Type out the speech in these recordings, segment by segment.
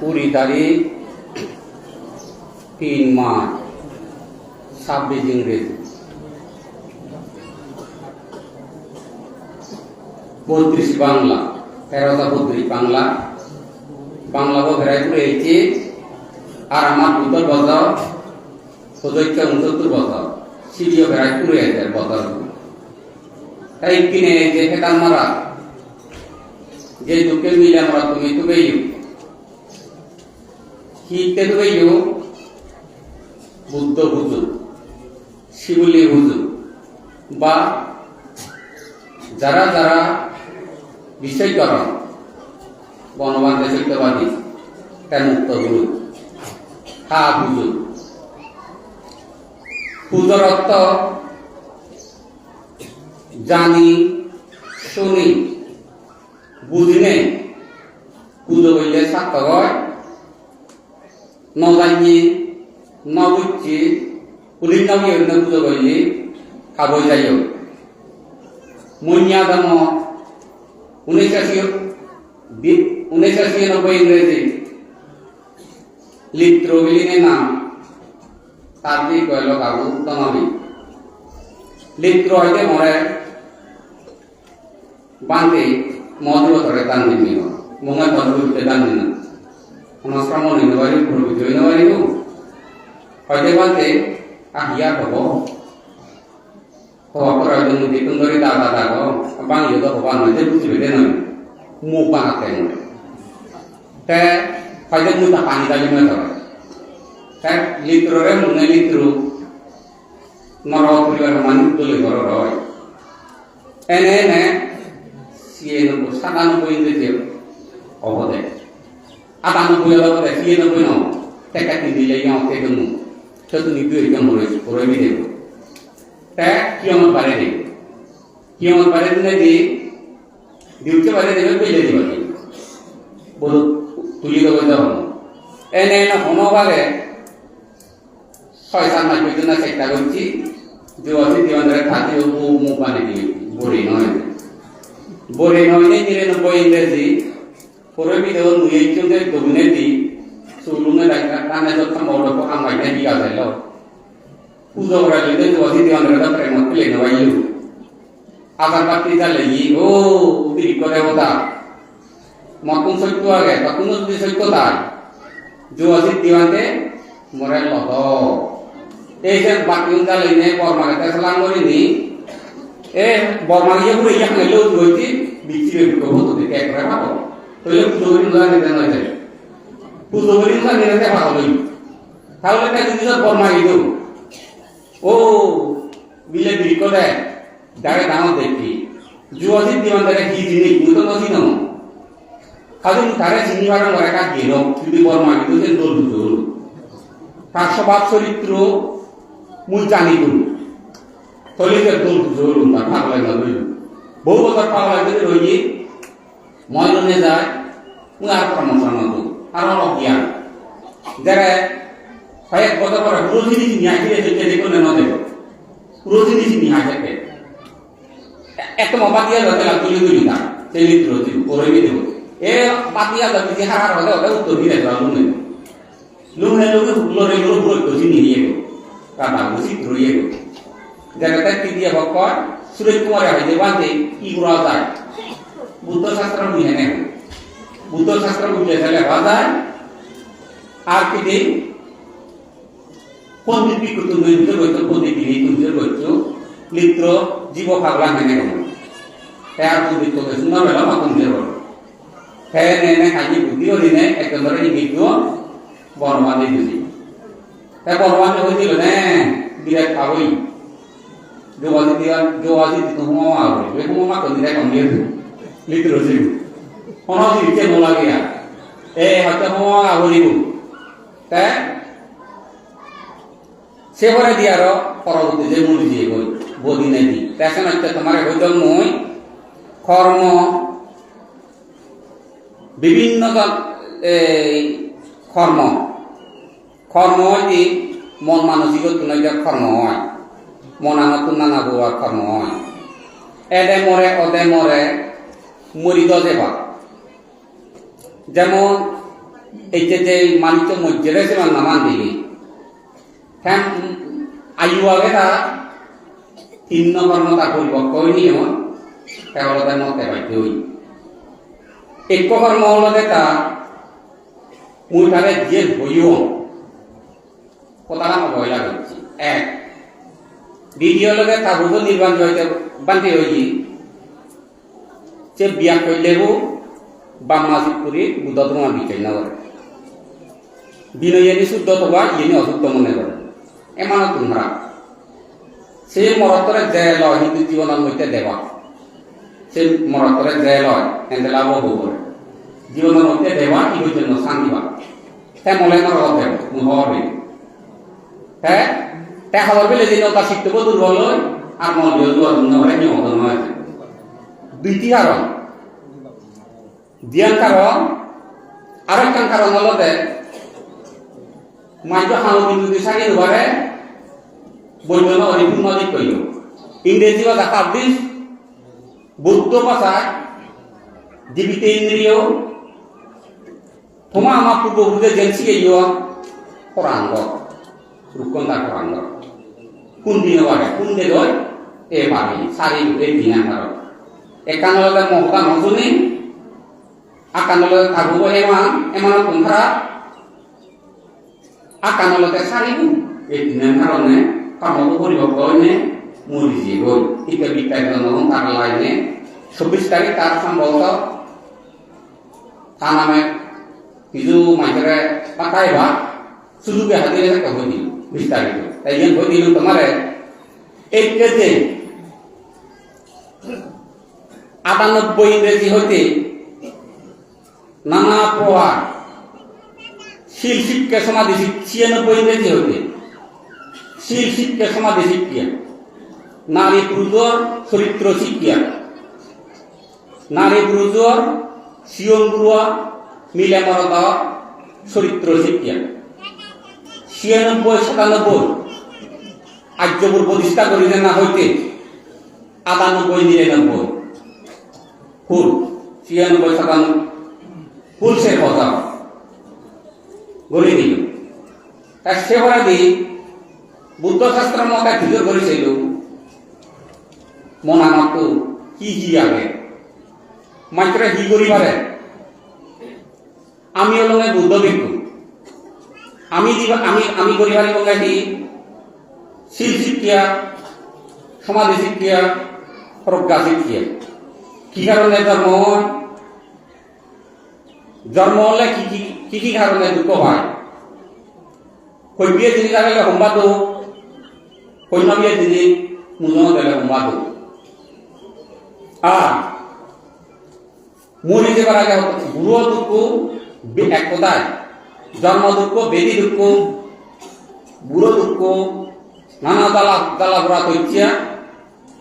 20 তারিখ 3 মার্চ 26 ইংরেজি 32 বাংলা 1332 বাংলা বাংলা ভেরাইপুর এইটি আর আমার উত্তর বছর সদস্য 69 বছর সিডিও ভেরাইপুর এসে বছর তাই কিনে যে খেতাম মারা যে দুঃখে মিলে আমরা তুমি তো গেইও হিতে তো গেইও বুদ্ধ হুজুর শিবলি হুজুর বা যারা যারা বিষয়করণ বনবান্ধে সত্যবাদী তার মুক্ত গুরু হা হুজুর হুজুর অর্থ জানি শুনি বুঝিনে পুজো বললে সার্থক হয় নজানি নবুচ্ছি পুলিশ নবী অন্য পুজো বললি খাবই যাইও মনিয়া দাম 1999 ইংরেজি লিত্রবিলিনে নাম তার দিয়ে কয়ল কাবু তমাবি লিত্র হইতে মরে বান্ধে মধুর ধরে দান দিন মঙ্গল মধুরতে দান দিন নশ্রম নিতে পারি প্রভৃতি হইতে পারিব হইতে বান্ধে আহিয়া হব হওয়া করার জন্য দেখুন ধরে দাদা দাগ বাঙিয়ে তো হবা নয় যে বুঝতে পেরে নয় মুখ বাঙাতে নয় তাই হয়তো মুখটা পানি দাবি নয় ধরে তাই লিত্ররে মনে লিত্র নর পরিবার মানুষ তুলে ঘর হয় এনে এনে 97 ইংরেজি অবদে 98 অবদে 99 ন টেকা দিলে ইয়াও তেগুন তো নিবি একদম করে বি দেব তাই কিয়মত বারে দেব কিয়মত বারে দিনে দি দিউতে বারে দেবে পেলে দিবা বল তুলি দেব দাও এনে এনে হনো বারে 6-7 মাস পর্যন্ত চেষ্টা করছি যে অতি দিবান্দ্রে থাকে ও মুখ বানিয়ে দিবি বড়ি নয় 99 ইংরেজি পরে বিদেও নুয়ে চুন্দে দগুনে দি সুলুনে লাগা কানে যত মৌল কো আমাইনে দিগা যাইলো পুজো করা লইতে অতি দিবান্দ্রে প্রেম প্লে নবাইলু আবার বাতি জালে ই ও বিরি করে ওটা মতন সত্য আগে তখন যদি সত্য তাই যে অতি দিবান্দ্রে মরে লদ এই যে বাকি জালে বর্মাকে সালাম করিনি এ বর্মাকে পুরো ইয়া খাইলো হইতি বিচিরে বিকো তো দেখে একবারে ভালো তাহলে পুজোরি না নিতে না যায় পুজোরি না নিতে ভালো হই তাহলে তা যদি বর্মাকে দিও ও বিলে বিকো দেয় দাঁড়ে দাম দেখি জুয়াজি দিবান্দারে কি জিনিস তো নথি ন কাজে তারে চিনিবার মরে কা গেল যদি বর্মাকে দিও যে দোল দোল তার স্বভাব চরিত্র মূল জানি গুণ তলিকে দোল দোল তার ভাগ লাগে লই বহু বছর ভাগ লাগে রইনি ময়নে যায় মুই আর প্রমোশন হতো আর অলপ জ্ঞান যারা কয়েক বছর পরে রোজিনি নিয়ে আসলে যেতে দেখো না দেব রোজিনি নিয়ে আসে এত বাতিয়া যাতে তুলি তুলি না সেই লিত্র করে দেব এ বাতিয়া যাতে যে হার হলে ওটা উত্তর দিয়ে যাবো লুমনে লোকে লরে লোক বই তো নিয়ে গো কাটা বুঝি ধরিয়ে গো জায়গাটা কি দিয়ে বকর সুরেশ কুমার হইতে বাঁধে কি করা যায় বুদ্ধ শাস্ত্র বুঝে নেব বুদ্ধ শাস্ত্র বুঝে গেলে বাজায় আর কি দেই পন্ডিত বিকুত নৈত্য বৈত্য পন্ডিত নৈত্য বৈত্য লিত্র জীব ভাগলা মেনে গেল তার পন্ডিত তো সুন্দর হলো মাকুন দেব হ্যাঁ নে কাজে বুদ্ধি হলিনে একদম ধরে নিবিও বর্মানে বুঝি তাই বর্মানে হয়েছিল না বিরাট খাবই জোয়াজি তো হুমা হবে বে হুমা তো দিলে কম দিয়ে লিত্র ছিল কোন দিকে মোলা গিয়া এ হয়তো হুমা আবরিব তাই সেবারে দিয়ার পরবর্তী যে মুড়ি দিয়ে গই বদি নাই দি তেখন হচ্ছে তোমার হইত মই কর্ম বিভিন্ন কর্ম কর্ম হইতে মন মানসিক তুলনায় কর্ম হয় মনানো তুলনা বোয়া কর্ম হয় এদে মরে মরিদ যেবা যেমন এই যে মানিক মজ্জেরে সে নামান দিলি হ্যাঁ আয়ু আগে তা 3 নম্বর মতা পরিপক্ক হয়নি এমন কেবলতার মতে বাইতে হই এক কর্ম হলতে তা মুইটারে যে হইও কথাটা ভয় লাগাচ্ছি এক দ্বিতীয় লগে তা বহু নির্বাচন হইতে বান্ধি হইছি যে বিয়া করলেও বাম মাসিক করে বুদ্ধ বিচার না করে বিনয়ী শুদ্ধ হওয়া ইনি অশুদ্ধ মনে করে এমানো তোমরা সে মরতরে যে লয় হিন্দু জীবনের মধ্যে দেওয়া সে মরতরে যে লয় এতে লাভ হব জীবনের মধ্যে দেওয়া কি জন্য শান্তি পাব তাই মনে করা দেব হবে হ্যাঁ তাই খবর পেলে যে নৌকা শিখতে দুর্বল হয় আর মন নিয়ম নয় দুইটি কারণ দিয়ান কারণ আরেকটা কারণ হলো যে মাইটো হালো কিন্তু দিশাকে দুবারে বৈজ্ঞানিক অধিপূর্ণ দিক কইল ইংরেজি ভাষা কাব্যিস বৌদ্ধ ভাষায় জীবিত ইন্দ্রিয় তোমা আমার পূর্বপুরুষে জেনসি গেল পরাঙ্গ রূপকন্থা পরাঙ্গ কোন দিনে বাড়ে কোন দিন হয় এ পাবি সারি এই দিন আমার একানলতে মহকা নজনে আকানলতে থাকবো এমন তোমরা আকানলতে সারিব এই দিনের কারণে কর্মকে পরিবর্তনে মরিজি গই ঠিক বিজ্ঞান তার লাইনে 24 তারিখ তার সম্ভবত তা নামে কিছু মাইকেরে পাঠাইবা সুযোগে হাতিয়ে একটা বই দিল 20 তারিখ তাই যে বই দিল তোমারে এই কেজে 98 ইংরেজি হইতে নানা প্রকার শিল শিক্ষা সমাধি 96 ইংরেজি হইতে শিল শিক্ষা সমাধি শিক্ষা নারী পুরুষর চরিত্র শিক্ষা নারী পুরুষর শিয়ং গুরুয়া মিলে মরদা চরিত্র শিক্ষা 96 97 আর্যপুর প্রতিষ্ঠা করিলে না হইতে 98 99 ফুল 96 97 ফুল সে কথা গড়ে দিল তার সেবা দিয়ে বুদ্ধ শাস্ত্র মতে ভিতর করেছিল মন আমার তো কি আগে মাত্র কি করিবারে আমি হল বুদ্ধ ভিক্ষু আমি করিবারি বঙ্গাটি শিল শিক্ষা সমাধি শিক্ষা প্রজ্ঞা শিক্ষা কি কারণে জন্ম হলে কি কারণে দুঃখ হয় কই বিয়ে জিনিস আগলে সম্বাদো কই না বিয়ে জিনিস মুজন গেলে সম্বাদো আর মরি যে আগে বুড়ো দুঃখ এক কথায় জন্ম দুঃখ বেদি দুঃখ বুড়ো দুঃখ নানা জ্বালা ঘোরা তৈরিয়া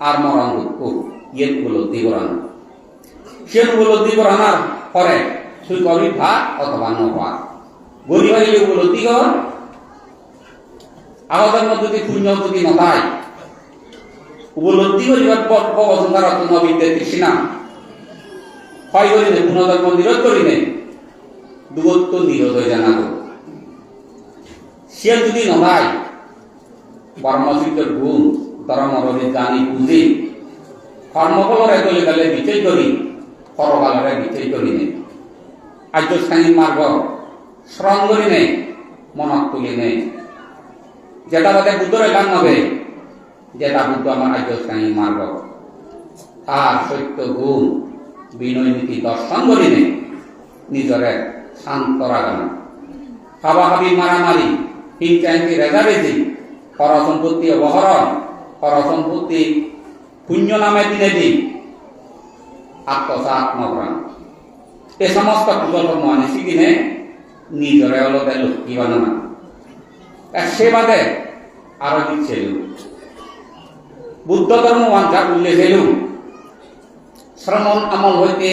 আর মরণ দুঃখ ইয়ে উপলব্ধি করানো সে উপলব্ধি করানোর পরে তুই কবি ভাত অথবা নভাত গরিবারি উপলব্ধি কর আগতের মধ্যে যদি পুণ্য যদি নথায় উপলব্ধি করিবার বসন্তার নবীদের তৃষ্ণা হয় করি নে পুনর্জন্ম নিরোধ করি নে দূরত্ব নিরোধ হয়ে জানাবো সে যদি নথায় বর্মচিত্রের গুণ ধর্মরবি জানি বুঝি কর্মফলরে চলে গেলে বিচয় করি পরকালরে বিচয় করি নে আর্য শ্রেণীর মার্গ শ্রম করি নে মনত তুলি নে যেটা বাদে বুদ্ধরে গান হবে যেটা বুদ্ধ আমার আর্য শ্রেণীর মার্গ তার সত্য গুণ বিনয় নীতি দর্শন করি নে নিজরে শান্ত রাগানো হাবাহাবি মারামারি হিংসাহিংসি রেজারেজি পর সম্পত্তি অবহরণ পর সম্পত্তি পুণ্য নামে দিনে দিন আত্মসা আত্মপ্রাণ এ সমস্ত কুকর্ম আনিছি কিনে নিজরে হলো লক্ষ্মী বানানা সে বাদে আরো দিচ্ছিল বুদ্ধ ধর্ম যা উল্লেখ শ্রমণ আমল হইতে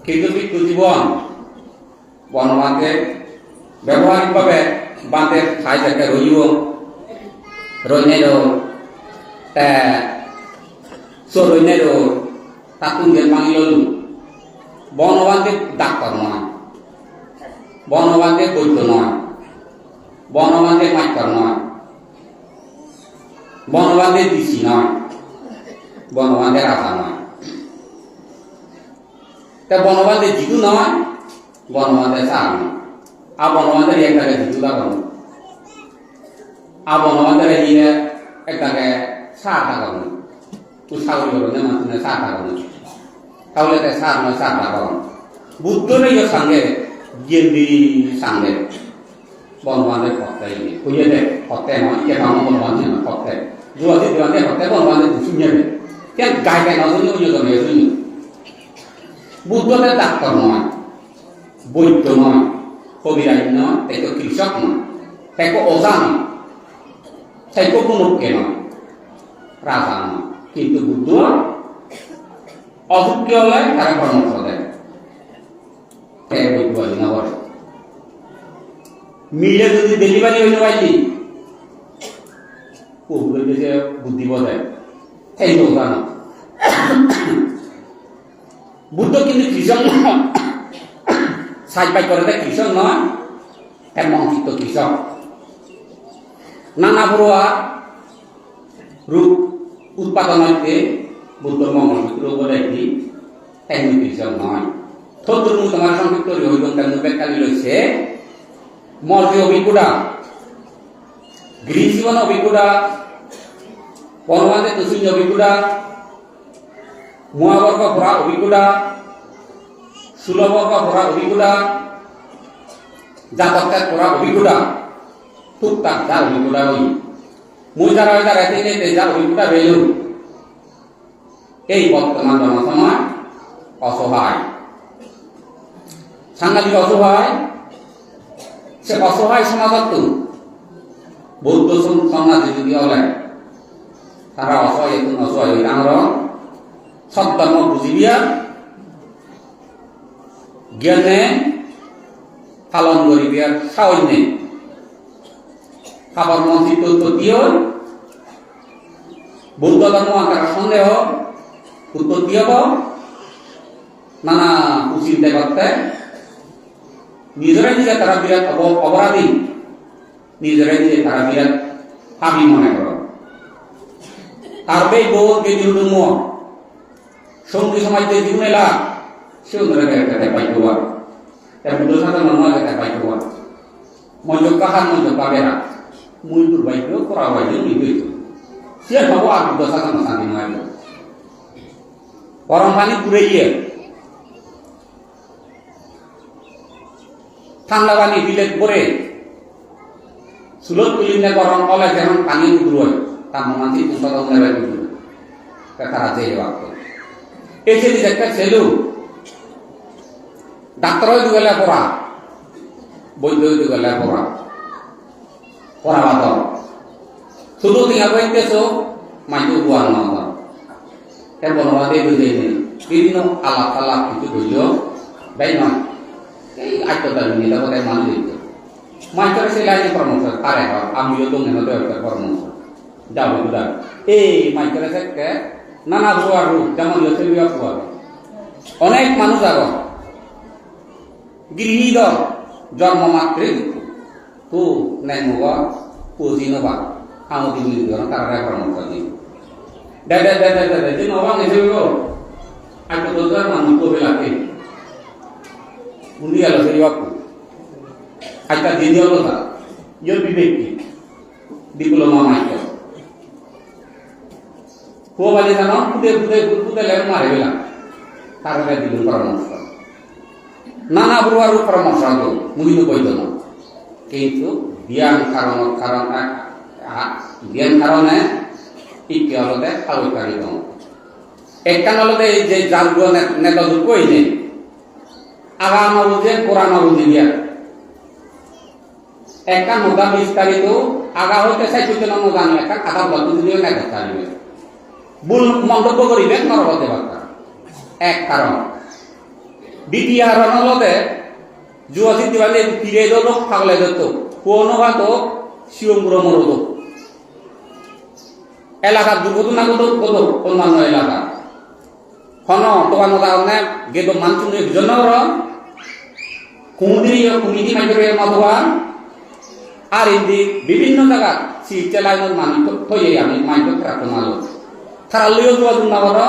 কৃতবিক্ষ জীবন বনবাদে ব্যবহারিকভাবে বাঁধে খাই থাকে রইব রইনেরও রইনেরও তাকুন যে মানি ললু বনবাদে ডাক্তার নয় বনবাদে বৈধ নয়, বনবাদে মাইকার নয়, বনবাদে দিছি নয়, বনবাদে রাজা নয়। তা বনবাদে জিতু নয়, বনবাদে চার নয়। আর বনবাদের একটাকে জিতু লাগানো, আর বনবাদের একটাকে চার লাগানো, তুই সাগরি করো মানুষ চার লাগানো, তাহলে সার নয় চার লাগানো। বুদ্ধ নেই সঙ্গে গেন্দি সঙ্গে বনবাদের পথটাই নেই, খুঁজে দেখ পথে নয়, কে ভাঙো বনবাদে নয় পথে যুবতী দিবাতে পথে বনবাদে শুনে দেয় কেন গায়ে গায়ে নজনী জমে শুনি। বুদ্ধদের ডাক্তার নয়, বৈদ্য নয়, কবিরাজ নয়, তাই তো কৃষক নয়, তাই তো ওজা নয়, তাই তো কুমুককে নয়, রাজা নয়। কিন্তু বুদ্ধ অযোগ্য হলে তারা পরামর্শ দেয়, তাই বৈদ্যবাদী না বলে। মিলে যদি ডেলিভারি হইতে পারলি ওগুলো যে বুদ্ধি বোঝায়, তাই তো ওজা নয়। বুদ্ধ কিন্তু কৃষক নয়, সাজ পাই করে দেয় কৃষক নয়, এর মন্ত্রিত কৃষক। নানা বড়ুয়া রূপ উৎপাদন হইতে বুদ্ধর মঙ্গলসূত্র বলে একটি তেমনি কৃষক নয়। থর তোমার সংক্ষিপ্ত হইবন তেমন ব্যাখ্যালি রয়েছে মর্জি অভিজ্ঞতা, গৃহ জীবন অভিজ্ঞতা, বনবাদে তুসুঞ্জ অভিজ্ঞতা, মহাবর্গ ভরা অভিজ্ঞতা, ষোলবর্গ ভরা অভিজ্ঞতা, জাতকের ভরা অভিজ্ঞতা, টুকটাক যা অভিজ্ঞতা হই মুই যারা রাখতে যা অভিজ্ঞতা রইল এই বর্তমান জনসময় অসহায়, সাংঘাতিক অসহায়। সে অসহায় সমাজত বৌদ্ধ সমাজে যদি হলে তারা অসহায় অসহায় হই আমরা সৎধর্ম বুঝিবিয়া জ্ঞানে পালন করিবিয়ার সাহস নেই। খাবার মন্ত্রিত উৎপত্তিও বৌদ্ধ ধর্ম আকার সন্দেহ উৎপত্তি হব নানা কুচিন্তা করতে নিজেরাই নিজে তারা বিরাট অপরাধী, নিজেরাই নিজে তারা বিরাট পাপী মনে কর। তার বেই বোধ কে দিল সঙ্গী সমাজ যে জীবন এলা সে পাইত বুদ্ধ সাথে নয় পাইত মঞ্জক কাহার মঞ্জক পাবেরা মুই দুর্বাইত করা বাইল নিবইত সে ভাবো আর বুদ্ধ সাথে শান্তি নয়। গরম পানি পুড়ে গিয়ে ঠান্ডা পানি দিলে পরে সুলত তুলিনে গরম কলে যেমন পানি উঠল হয় তার মানসিক উৎপাদন তারা যে এসে একটা ছেলু ডাক্তার হইতে গেলে পড়া, বৈদ্য হইতে গেলে পড়া পড়াবাদ শুধু টিঙা পাইতেছ মাইকে বুয়ার নয় এর বনবাদে বুঝে নেই বিভিন্ন আলাপ আলাপ কিছু বুঝলেও তাই নয় এই আত্মতার নিয়ে তাদের মানুষ দিত মাইকের সে লাইনে পরামর্শ তারে হয় আমিও তো মনে হতে একটা পরামর্শ যাবো বুঝা এই মাইকের থেকে নানা বুয়ার রূপ যেমন বুয়া অনেক মানুষ আগ গৃহীত জন্ম মাত্রে তো নাই নবা পুঁজি নবা আমতি বুঝি তারা পরামর্শ দিই দাদা দাদা দাদা যে নবা নেছে aku tuh মানুষ তো বেলাকে উনি আলো সরি বাপু একটা দিন হলো না ইয়ে বিবেক ডিপ্লোমা মাইকে কো বাজে জানো ফুটে ফুটে ফুটে লেন মারে বেলা তারপরে দিল পরামর্শ নানা বড় পরামর্শ আলো মুহিনো কইতো না কিন্তু জ্ঞান কারণে ইকে হলতে আলোকারি দম একখান হলতে যে যার নেতা কই নেই আগা নবুঝে কোরআন নবুঝে দিয়া একখান মোদা বিস্তারিত আগা হইতে চাইতে না মোদা নিয়ে একটা আধা বলতে দিলে নেতা চালিবে ভুল মন্তব্য করিবে নরবতে বার্তা এক কারণ। দ্বিতীয় কারণ হলতে যুবতী দিবালে ফিরে দোক থাকলে যেত কোনো ভাত শিবমপুর মরদ এলাকার দুর্ঘটনা কত অন্যান্য এলাকা খন তোমার কারণে গেদ মানুষ জন্য কুমুদিনীয় কুমিদি মাইকের মতবান আর ইন্দি বিভিন্ন জায়গা চিকিৎসালয়ের মানুষ থইয়ে আমি মাইক রাখুন আলো তারা লইও যোৱা দুনাবর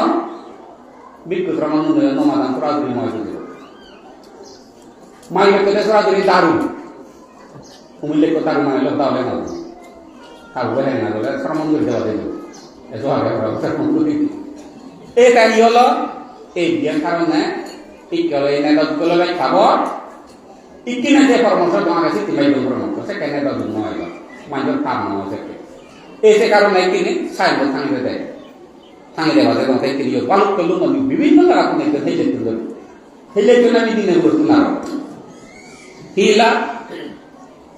বিক্ষু শ্রমণ নমাদান সরাসরি মাইক দিল মাইক কেটে সরাসরি দারু কুমিল্লে কো দারু মানে লোক দাওলে না খাবো হ্যাঁ না বলে শ্রমণ করে দেওয়া দিল এসো আগে শ্রমণ করে এই তাই হলো এই বিয়ার কারণে এই গেল এই নেদগুলো লাই খাবো ইকিনে যে পরামর্শ তোমার কাছে তিবাই পরামর্শ সেখানে দল নয় মাইক কাম না সেকে এই কারণে তিনি সাইবো থাঙ্গে দেয় থাঙ্গে দেওয়া যায় তাই তিনি বালক করলো নদী বিভিন্ন জায়গা তুমি হেলে তুলবে হেলে তুলে আমি দিনে বস্তু না হিলা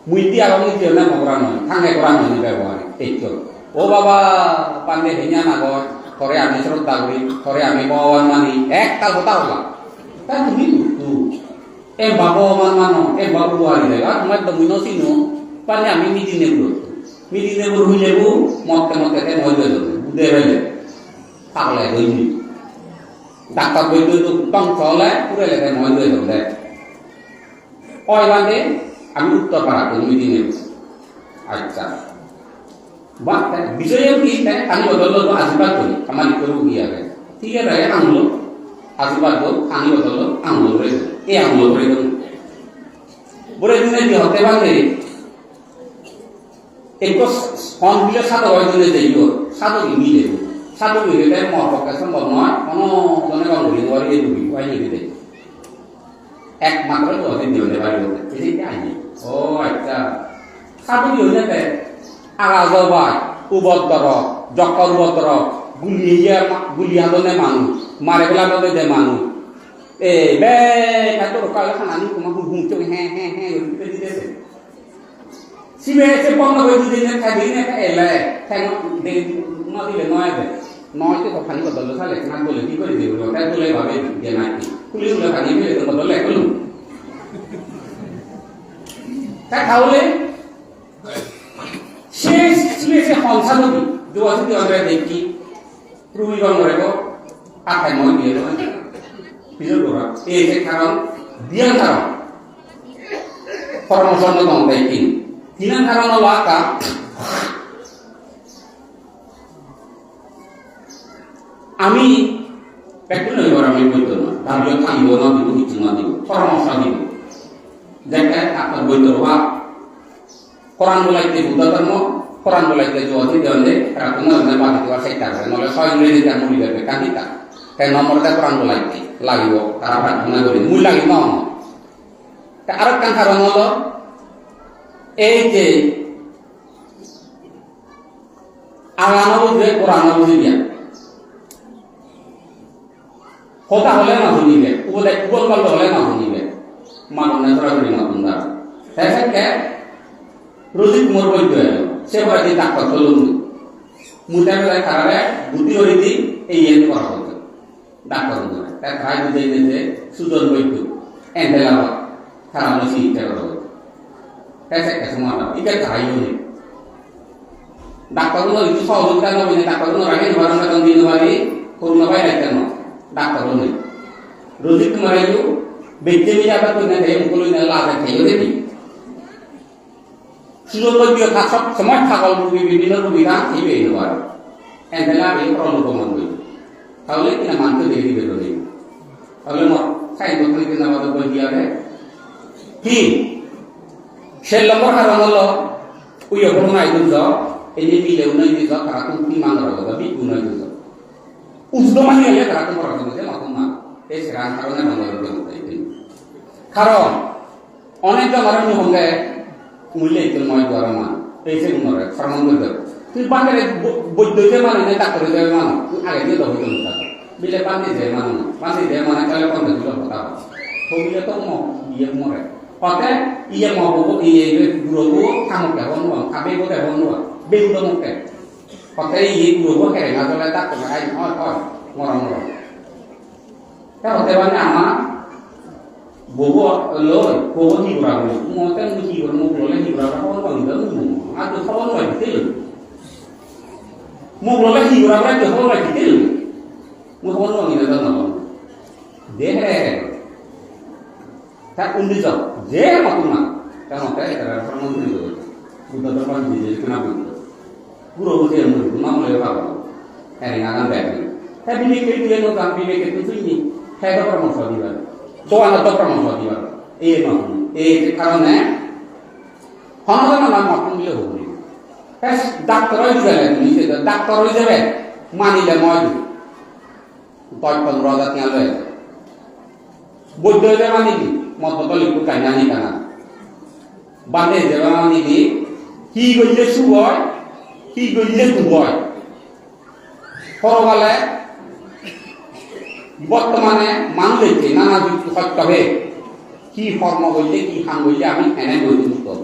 মুইতি আগামী দিও না মগরা নয় থাঙ্গে করা নয় ব্যবহার এই তো ও বাবা পান্ডে হেñা নাগর থরে আমি শ্রদ্ধা করি থরে আমি ভগবান মানি এক কাল কথা হলা তা তুমি বাবু মান মানো বাবু আনি দেবা তোমার তো মিনসিনো পান্ডে আমি মিদিনে বড় হইলে মতে মতে মজা দেবে বুঝে বেলে থাকলে হইনি ডাক্তার বই তো কম চলে পুরে লেগে মজা দেবে ওই বাদে আমি উত্তর পাড়া করি মিদিনে আচ্ছা বা বিষয়ে কি আমি বদল আশীর্বাদ করি আমার করবো গিয়ে ঠিক আছে আনলো আশীর্বাদ আমি বদল আনলো এই আনলো করে দেবো বলে দিনে কি হতে পারে একটু ফোন দিলে সাদা হয়ে দিলে যাইব সাদা মিলে সাদা মিলে মর পক্ষে সম্ভব নয় কোনো জনে কম ঘুরি ঘরে এই রুবি ওয়াই নিয়ে দেয় একমাত্র তো অধিক দিতে পারি এই আইনি ও আচ্ছা সাদা কি হয়ে যাবে আগা জবাই উবদ্দর জক্কর উবদ্দর গুলিয়াদনে মানুষ মারে পেলাদনে দে মানুষ এ বে তোর কালে খানানি তোমার হুঁচো হ্যাঁ হ্যাঁ হ্যাঁ দিতে সিবে সে বন্ধ করে দিতে খাই দিনে এলে খাই না দিলে নয় তো খানি বদল সালে না বলে কি করে দেব তাই বলে ভাবে যে না কি খুলি বলে খানি বলে তো বদল একলু তা খাওলে শেষ সে হংসা নবী যোগাযোগ আমরা দেখি রুই রঙের আখায় মই দিয়ে বিজয় করা এই যে কারণ দিয়ার কারণ পরামর্শ নতুন দেখি তিনার কারণ হলো আকা আমি একটু নয় আমি বলতো না ভাবিও থাকিব না দিব কিছু না দিব পরামর্শ দিব দেখায় আপনার বইতো বা কোরআন বলাইতে বুদ্ধ ধর্ম কোরআন বলাইতে যদি দেওয়ালে রাখুন না বাকি দেওয়া সেই থাকবে নহলে ছয় ইংরেজি তার মুড়ি যাবে কান্দিতা তাই নম্বরটা কোরআন বলাইতে লাগিব তারা প্রার্থনা করি মূল লাগিব আর একটা কারণ হলো এই যে আগানো বুঝবে কোরআন বুঝিয়া কথা হলে না শুনিবে উপল করলে হলে না শুনিবে মানুষ না সরাসরি মানুষ দ্বারা হ্যাঁ রোজি কুমার বৈদ্য এলো সে বাড়ি ডাক্তার চলুন মুটার বেলায় খারাপে বুদ্ধি হরিদি এই এন করা হতো ডাক্তার তার খাই বুঝে যে সুজন বৈদ্য এন্ডেলা খারাপ চিকিৎসা করা হতো একটা সময় এটা খাই হলে ডাক্তারগুলো একটু সহযোগিতা নয় ডাক্তারগুলো রাখে নিবারণ দিন বাড়ি করোনা পাই রাখতেন ডাক্তার নেই রোজি কুমার এলো ব্যক্তি মিলে আবার কই না মুখলো না লাভ খাইও দেখি সুযোগীয় সব সময় ছাগল রুগী বিভিন্ন রুগীরা এইবে নেওয়ার এন্ডেলা এই প্রণোদমন হইল তাহলে কিনা মানতে দিয়ে দিবে তো নেই তাহলে সাই দোকানে কিনা আমাদের বই দিয়ে কি সে নম্বর কারণ হলো ওই অপরণ আইদুল এই যে মিলে উন্নয় দিত তারা তুমি মানরা কথা বি উন্নয় দিত উদ্যমানি হলে তারা তো পড়াশোনা করতে মাথা না এই সেরা কারণে কারণ অনেক জনের সঙ্গে মূল্য একজন নয় দ্বারা মান এই সে গুণরে সরমান করতে তুই বাংলায় বৈদ্যুতে মানে না ডাক্তারে যাবে মানো তুই আগে দিয়ে দখল করতে থাকো বিলে বান্ধি যায় মানো না বান্ধি যায় মানে তাহলে পঞ্চাশ কিলো কথা হবিলে তো ইয়ে মরে কতে ইয়ে মহবুব ইয়ে গুরুবু থামকে হনুয়া খাবে বোধে হনুয়া বেগুলো মুখে কতে ইয়ে গুরুবু হেরে না চলে ডাক্তার আই হয় হয় মরা মরা তা হতে পারে আমার bobo loi bobo ni bra bro mo tan ni bro mo lo le ni bra ko ba ni da mo a to fa lo ni tel mo lo le ni bra to ho la ki tel mo ho lo ni da na de he তা উন্দি যাও যে মতো না কেন এটা প্রধানমন্ত্রী বুদ্ধ ধর্ম দিয়ে কিনা বুদ্ধ পুরো বুঝে না মনে ভালো হ্যাঁ নানান ব্যাপারে হ্যাঁ বিবেকে দিলে নতুন বিবেকে তো তুই হ্যাঁ তো পরামর্শ দিবার দোয়ানা তো পরামর্শ দিবার এই নতুন এই কারণে হনগণ নাম মতন দিলে হবো হ্যাঁ ডাক্তার হয়ে যাবে তুমি ডাক্তার হয়ে যাবে মানিলে মই দশ 15,000 টাকা লয়ে বৈদ্য হয়ে যাবে মানিলি মত তো লিখু কাইনা নি কানা বান্ধে যাবে মানিলি কি গইলে শুভ হয় কি গইলে শুভ হয় পরকালে বর্তমানে মানুষ হয়েছে নানা সত্য হয়ে কি কর্ম হইলে কি খান হইলে আমি এনে বইতে মুক্ত হব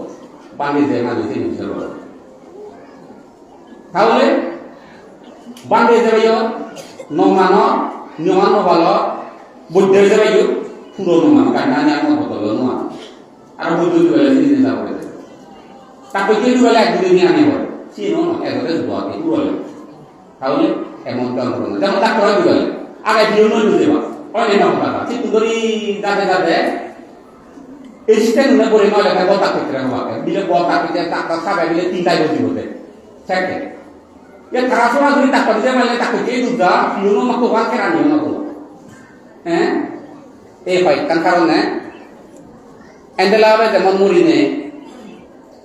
বান্ধে যাবে মানিতে নিশ্চয় তাহলে বান্ধে যাবে নমান নিয়মান ভালো বৈদ্য হয়ে যাবে পুরনো মানুষ কাইনা আমার বদল নোয়া আর বৈদ্য বেলা চিনে যাব তাকে কেউ বেলা একদিন নিয়ে আনে বলে চিনো এগোতে ধোয়াকে বলে তাহলে এমন যন্ত্রণা যেমন ডাক্তার হয় বলে আগে বিয়ে নয় বুঝে বা অনেক নাম কথা ঠিক করি যাতে যাতে এই সিস্টেম করে নয় লেখা বতা করতে রাখবে বিলে বতা করতে ডাক্তার সাবে বিলে 3টায় বসি হতে সেটে এ খারাপনা যদি ডাক্তার দিতে পারলে তাকে কে দুধা পিওনো মতো ভাগ কেন নিও না তো হ্যাঁ এই হয় তার কারণে এন্ডেলাবে যেমন মরিনে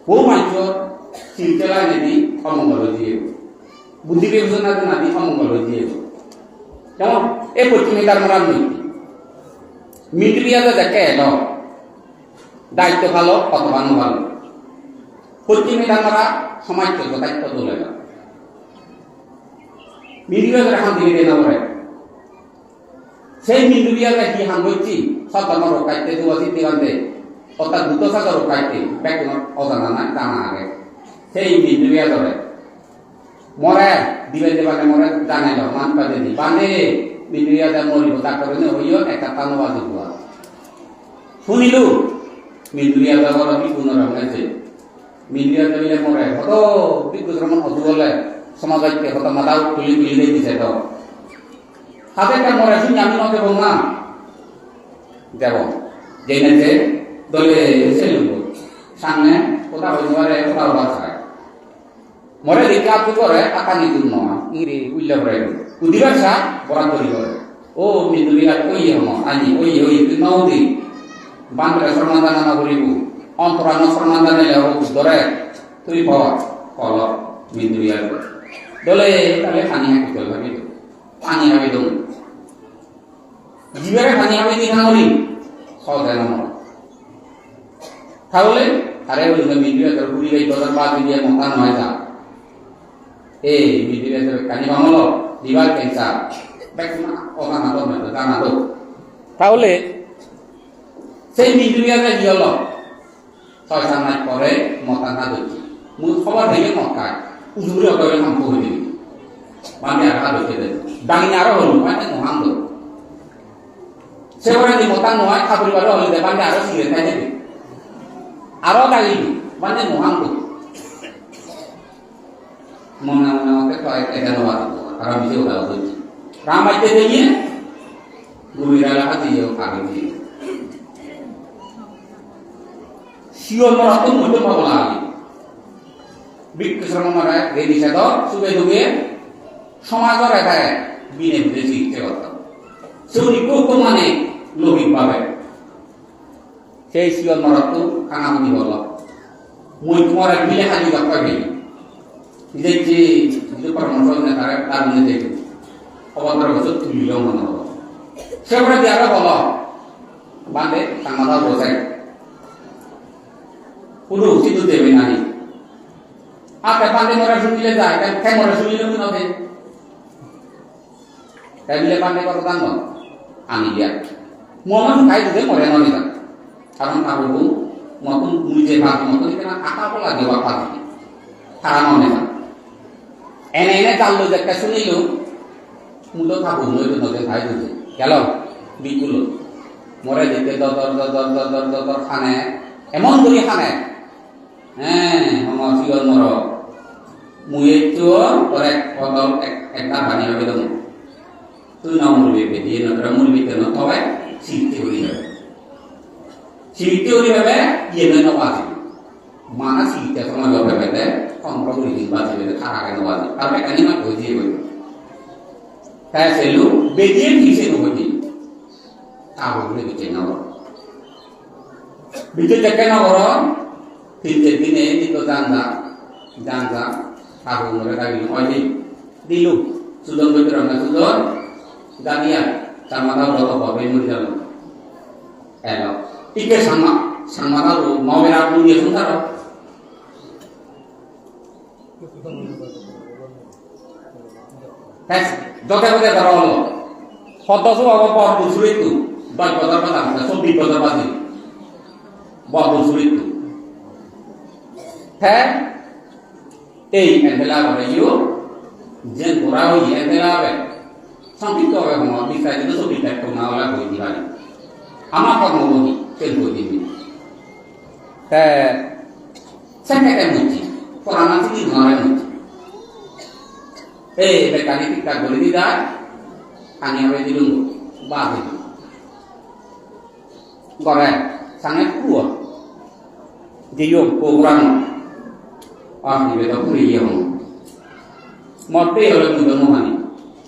বহু মানুষ চিন্তা নেই অমঙ্গল দিয়ে বুদ্ধি বিবেচনা নাদি অমঙ্গল দিয়ে যেমন এই পশ্চিমিতার মরা মিডিয়াতে দেখে এলো দায়িত্ব ভালো অথবা ভালো পশ্চিমিতার মরা সমাজ দায়িত্ব তোলে না মিডিয়া এখন ধীরে না পড়ে সেই মিডিয়াতে কি হান হচ্ছি সতর্ক রক্ষাইতে দুয়াশি দিগন্তে অর্থাৎ দ্রুত সাগর রক্ষাইতে ব্যাকুণ অজানা না জানা আগে সেই মিডিয়া ধরে মরে দিবে দেবানে মরে জানাইল মান পাতে দি বানে মিডিয়া দা মরিব তা করে হইও একটা তানবাদ দিব শুনিলু মিডিয়া দা বড় বিপুন রঙেছে মিডিয়া দিলে মরে কত বিপুন রঙ অদুলে সমাজকে কত মাদাও তুলি তুলি দেই দিছে তো হাতে কা মরে শুনি আমি নকে বল না দেব যেইনাতে দলে সেলুন সামনে কোথা হইবারে কোথা বাছা মরে দেখে আপনি করে টাকা নিতুন নয় ইংরি উল্লেখ করে উদিবার সা বরাদ করি করে ও মিদুলিয়া ওই হম আনি ওই ওই নৌদি বাংলা সমাধান না করিব অন্তরান সমাধান এলে ও ধরে তুই কল মিদুলিয়া দলে তাহলে পানি হাঁকি চল ভাবি পানি হাবি দম জীবের পানি হাবি দিন মরি সহজে না মর তাহলে আরে ওই মিদুলিয়া তোর পুরি গাই তোর বাদ দিয়ে মতা নয় যা এই মিডিয়াতে কানি বামলো লিভার ক্যান্সার ব্যাকনা অগানা তো না জানা তো তাহলে সেই মিডিয়াতে কি হলো ছয় সাত মাস পরে মতা না দিচ্ছি মুই খবর দিয়ে মক্কা উজুরে অকলে নাম কই দিই মানে আর হচ্ছে ডাইনি আরো হলো মানে মহান হলো সেবারে দি মতা নয় খাবরি বারে হলো দে মানে আরো সিরে খাই দেবে আরো ডাইনি মানে মহান হলো মনে মনে আমাকে তো এখানে আর আমি যে ওটা বলছি রাম আইতে দিয়ে গুমিরা লাগা দিয়ে আগে দিয়ে শিওর মরা তো মতো পাবলা আগে বিক্রম মরা রেডি সাদ সুবে দুবে সমাজের একায় বিনে বিনে শিখতে কথা সেউনি কোক মানে লোভিক পাবে সেই শিওর মরা তো কানামনি বল মই মরা মিলে হাজি পাবে দেখছি যে পরামর্শ না তার মনে দেখি অবতার বছর তুলিলেও মনে হলো সেবারে দিয়ে আরো বলো বাঁধে সাংবাদা বসাই পুরো উচিত দেবে নানি আপনি বাঁধে মরা শুনিলে যায় কেন মরা শুনিলে মনে হবে তাই বলে বাঁধে কত দান আনি দিয়া মন খাই দিতে মরে নয় না কারণ কারো মতন মুজে ভাগ মতন এখানে আঁকাবো লাগে বা পাখি তারা মনে না এনে এনে জানলো যে একটা শুনিল মূল্য থাকুন নইলে নদে খাই দিতে গেল বিকুল মরে দিতে দর খানে এমন করি খানে হ্যাঁ আমার শিগর মর মুয়ে তো পরে কদল একটা বানিয়ে হবে দেবো তুই না মরবি দিয়ে নতরা মরবি কেন তবে শিখতে হয়ে যাবে Siti uri bebe, iya bebe nawasi. Mana siti sama bebe bebe, kontrol uri bebe bebe karakan nawasi. Kalau mereka ini mah goji bebe. Kayak selu, bejian bisa goji. Tahu boleh bikin nawar. Bikin cekan nawar, bikin ini itu jangka, tahu mereka ini oji. Dilu, sudah bergerak sudah, Daniel, sama tahu berapa bapak ini berjalan. Elok. Ike sama tahu mau berapa dia sebentar. Tes, dokter taruh. Foto semua apa busur itu, bak kotor kotor, sobi kotor pasti, buat busur itu. Tes, adalah apa itu? Jen kurang adalah apa? Sampai tu apa mau bisa itu sobi tak kenal lah boleh dihari. Amat apa mau ni? Kenapa ini? Saya kata muci, orang nanti ni mana muci? Bekani kita boleh tidak? Hanya apa itu bahagia. Korek, sangat kuat. Dia kurang. Ini betul kurian. Mati oleh muda mohani.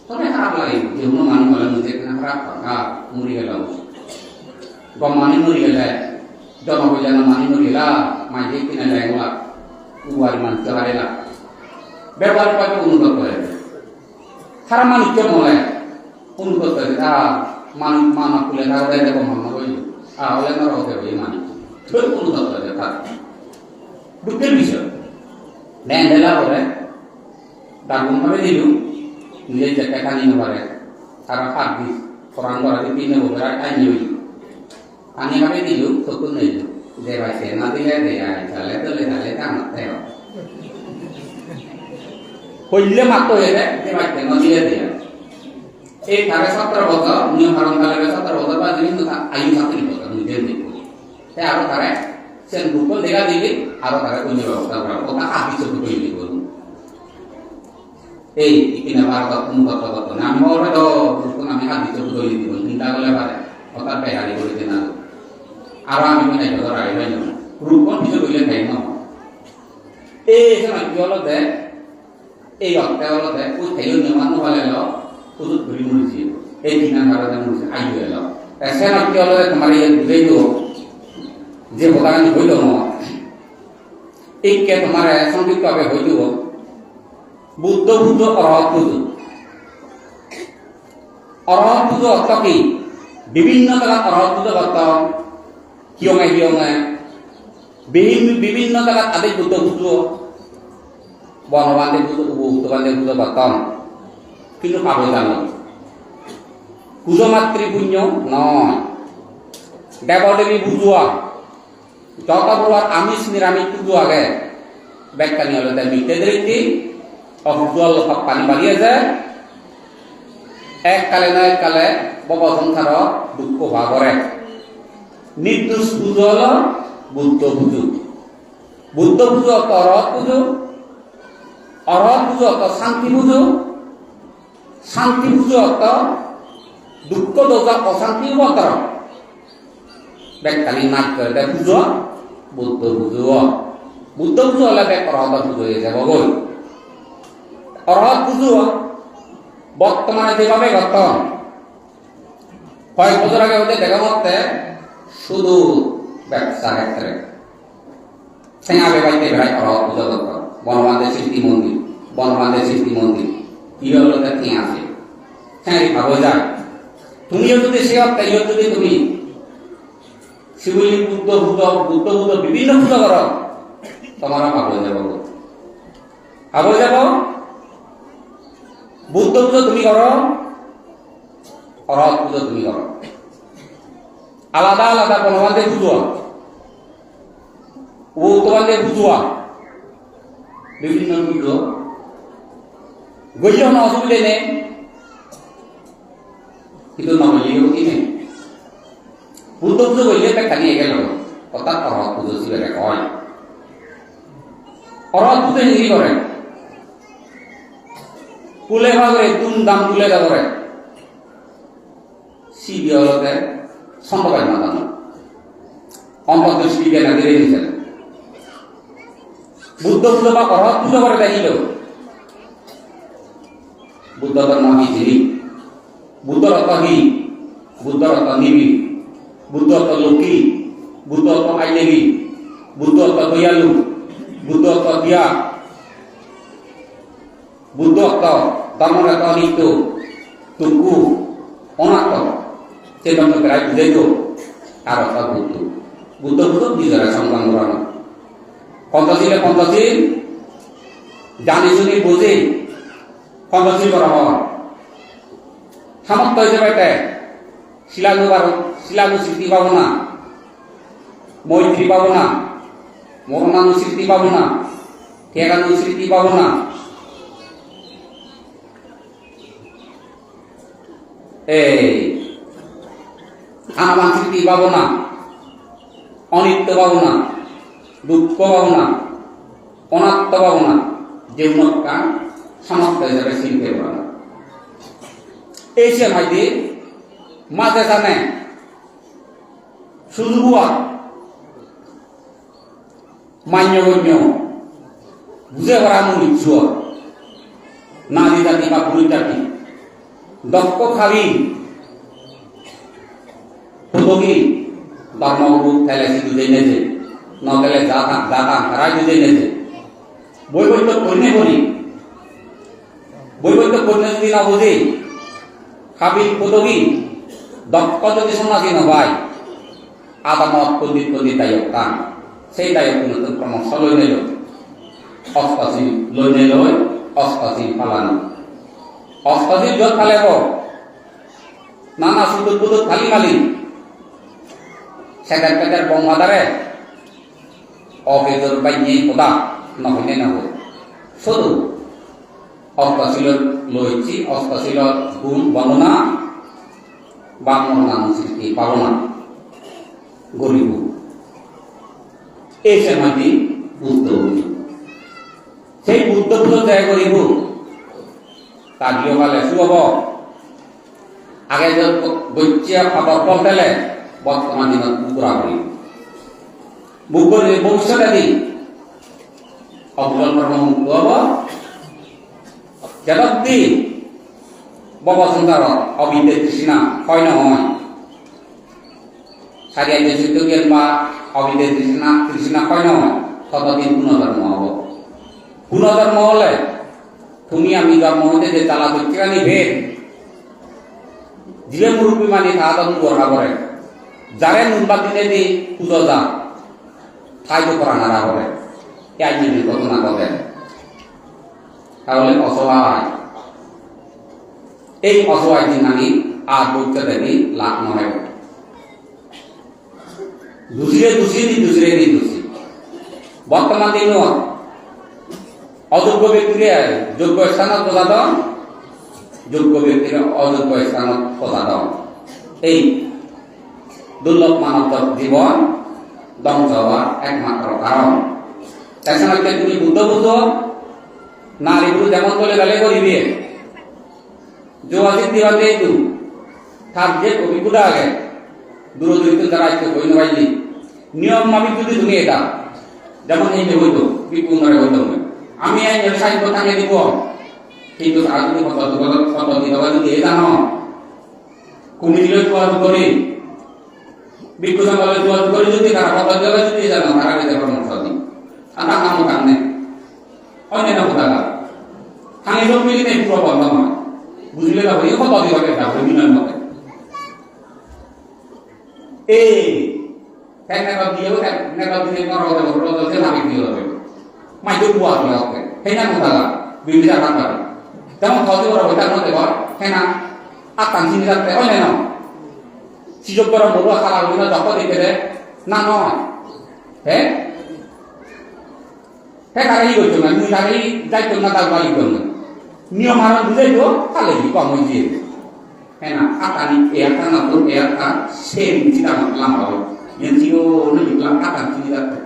Tapi harap lagi, dia mohani oleh muda kena harap. Muri kalau. Pemani muri kalau. Jangan kau jangan mani muri lah. Majik kena lain lah. Uwari man cahaya lah. Berapa pakai untuk apa? Haram mani cuma mulai. Untuk kita mana kuliah tahu dari mana kau itu. Oleh mana kau tahu mana? Betul untuk kita. Betul bisa. Dan adalah boleh. Dalam apa itu? Dia cakapkan ini boleh. Karena hadis orang orang itu ini boleh anjui. Anjui apa itu? Sukun itu. Dewa sena tidak dia. Jalan tu le tamat teo. Kuliah makto ya, dewa sena tidak dia. Karena 17 botol, punya orang kalau 17 botol pas ini tuh ayu 1 botol mungkin itu. Saya harus tarik, sen bukul dia dikit, harus tarik punya botol berapa? Kok habis sebetulnya ini pun. Ikin apa botol. Nama orang itu bukul namanya habis sebetulnya ini pun. Tidak boleh pada. Otak pehari boleh kenal. Arah ini mana botol air aja. Bukul bisa boleh kain mau. Sama jualan deh. Jualan deh. Us kayu nyaman boleh lo. Untuk beri murid, dengan harga murid ayu ya. Saya nak jual kemarin itu, je bukan itu mau. Ikat kemarin sampai kabe itu, butuh orang itu tapi, bibinna takat orang itu kata, hiong, bibinna takat ada butuh, bawaan butuh kata. Kino kabel dalam. Kuzo matri punyo, no. Dewa dewi bujua. Jauh keluar amis nirami kuzo age. Baik kani oleh demi tedriti. Afdal kapani bagi aja. Kale bawa sangkaro dukko bagore. Nitus bujo lo, buto bujo. Buto bujo atau orot bujo. Orot bujo atau santi bujo. Santi bujo atau dukko dosa osanti water. Baik kalimat kerja bujo, buto bujo lah baik orang bujo ya bagus. Orang bujo, bot teman aja bapak kata, kau bujo lagi udah jaga mote, sudu baik sahaja. Saya apa baik berai orang bujo kata, bonwande sisi mundi. Iya lo tadi apa? Saya dipakai. Tumi itu disiap, kayu itu tumi. Sibuli butuh bibina butuh orang. Tamara pakai jawab. Apa jawab? Butuh tumi orang. Orang butuh tumi orang. Alada penawande butuh. Butuhande butuh. Bibina butuh. Goyo na asubile ne itu namanya ini butuh goyo pe kani egelo otak orang butuh sih berek orang butuh ini kore kule bagre dam kule da kore si biologe sampai mana অন্তর্দৃষ্টি জ্ঞান দিয়ে দিয়েছেন বুদ্ধ পুজো বা অরহত পুজো করে দেখিল বুদ্ধ ধর্ম কি চিনি বুদ্ধ অর্থ কি বুদ্ধ অর্থ নিবি বুদ্ধ অর্থ লক্ষ্মী বুদ্ধ অর্থ আইলেগি বুদ্ধ অর্থ দয়ালু বুদ্ধ অর্থ দিয়া বুদ্ধ অর্থ ধর্মের নিত্য টুকু অনাত্ম সে ধর্ম প্রায় বুঝাই তো আর অর্থ বুদ্ধ বুদ্ধ বুদ্ধ নিজেরা সংগ্রাম করানো পঞ্চশীলে পঞ্চশীল জানি শুনি বুঝে পঞ্চশীল করা হয় সামর্থ্য হিসেবে শিলানু স্মৃতি পাবো না মৈত্রী পাবো না মরণানু স্মৃতি পাবো না ত্যাগানু স্মৃতি পাবো না আনামান স্মৃতি পাবো না অনিত্য পাবো না দুঃখ পাবো না অনাত্ম পাবো না যে উন্নতটা সামর্থ্য হিসাবে শিল্পের পাবো এই সে ভাইদি মাঝে জানে শুধু মান্যগণ্য বুঝে করা মূল্য নারী জাতি বা পুরুষ জাতি দক্ষ খাবি প্রতি ধর্মগুরু খেলেছি দুধে নেছে নগেলে জাতা হারাই দুধে নেছে বৈবৈত্য কন্যে করি বৈবৈত্য কন্যা যদি না বুঝে খাবি পদবী দক্ষ যদি সন্ন্যাসী নয় আদামত পন্ডিত পন্ডিত দায়ক টান সেই দায়ক নতুন ক্রমশ লই নিল অষ্টাশী লই নিল অষ্টাশী ফালানো অষ্টাশী যত ফালেব নানা সুদূর বুদুর খালি খালি সেটার পেটের বঙ্গাদারে অবেদর বাইনে খোদা নহলে নহব শুধু অষ্টাশীল লইছি অষ্টাশীল গুণ বর্ণনা বা মরণান স্মৃতি পাবো না গরিব এই সময়টি বুদ্ধ সেই বুদ্ধ পুজো জয় করিব তার গৃহকালে শুভ আগে বৈচ্যা খবর পড়তেলে বর্তমান দিনত পুরা করি বুক ভবিষ্যতে দি অবজল মুক্ত হব যতদি ববসন্তার অবিদ্যে তৃষ্ণা হয় নহয় সারিয়া যে সিদ্ধ জ্ঞান বা অবিদ্যে তৃষ্ণা হয় নহয় ততদিন গুণধর্ম হব গুণধর্ম হলে তুমি আমি জন্ম হতে যে চালা হচ্ছে ভেদ যে মুরব্বী মানে তাহাদন গড়া করে যারে নুনবাদ দিনে দি পুজো যা ঠাই তো করা নাড়া করে এই জিনিস ঘটনা ঘটে তাহলে অসহায় এই অসহায় দিন আমি আর বলতে দেবি লাভ নয় দুসরে নি দোষী বর্তমান দিন অযোগ্য ব্যক্তিরে যোগ্য স্থানত প্রদান যোগ্য ব্যক্তির অযোগ্য স্থানত প্রদান এই দুর্লভ মানব জীবন ধ্বংস হওয়ার একমাত্র কারণ তাছাড়া তুমি বুদ্ধ বুদ্ধ নারী গুরু যেমন বলে গেলে করিবে যোগাযোগ দিবা তু তার যে অভিজ্ঞতা আগে দূরদূরিত যারা আজকে হই নবাইলি নিয়ম মাফিক যদি তুমি এটা যেমন এই হইতো বিপুণরে হইতো আমি এই সাহিত্য টাঙে দিব কিন্তু তারা যদি পদ্ধতি যদি এই জানো কমিটি লই যোগাযোগ করি বিক্ষু সংঘালে যোগাযোগ করি যদি তারা পদ্ধতি যদি জানো তারা বেঁচে পরামর্শ দিই আর তা কামো কাম নেই অন্যান্য কথা খালি লোক মিলি নেই পুরো বন্ধ নয় বুঝলে না ভাই পদ্ধতি হবে এটা বিনয় মতে এই নেগা দিয়ে নেগা দিয়ে করতে ভাবি দিয়ে হবে মাই তো বুয়া হলো ওকে হেনা কথা বিভিন্ন জায়গা করে যেমন খাওয়াতে বড় ওইটার মধ্যে ঘর হেনা আকান চিনি রাখতে হয় না সুযোগ করা বড় খারাপ হইল যত দেখে দে না নয় হ্যাঁ হ্যাঁ তারাই করতো না তুমি তারাই যাইতো না তার বাড়ি করলো নিয়ম আরো বুঝাই তো তাহলে কম হয়ে দিয়ে হ্যাঁ না আকানি এ আকা না তো এ আকা সেম চিন্তা করলাম হবে জিও লিখলাম আকান চিনি রাখতে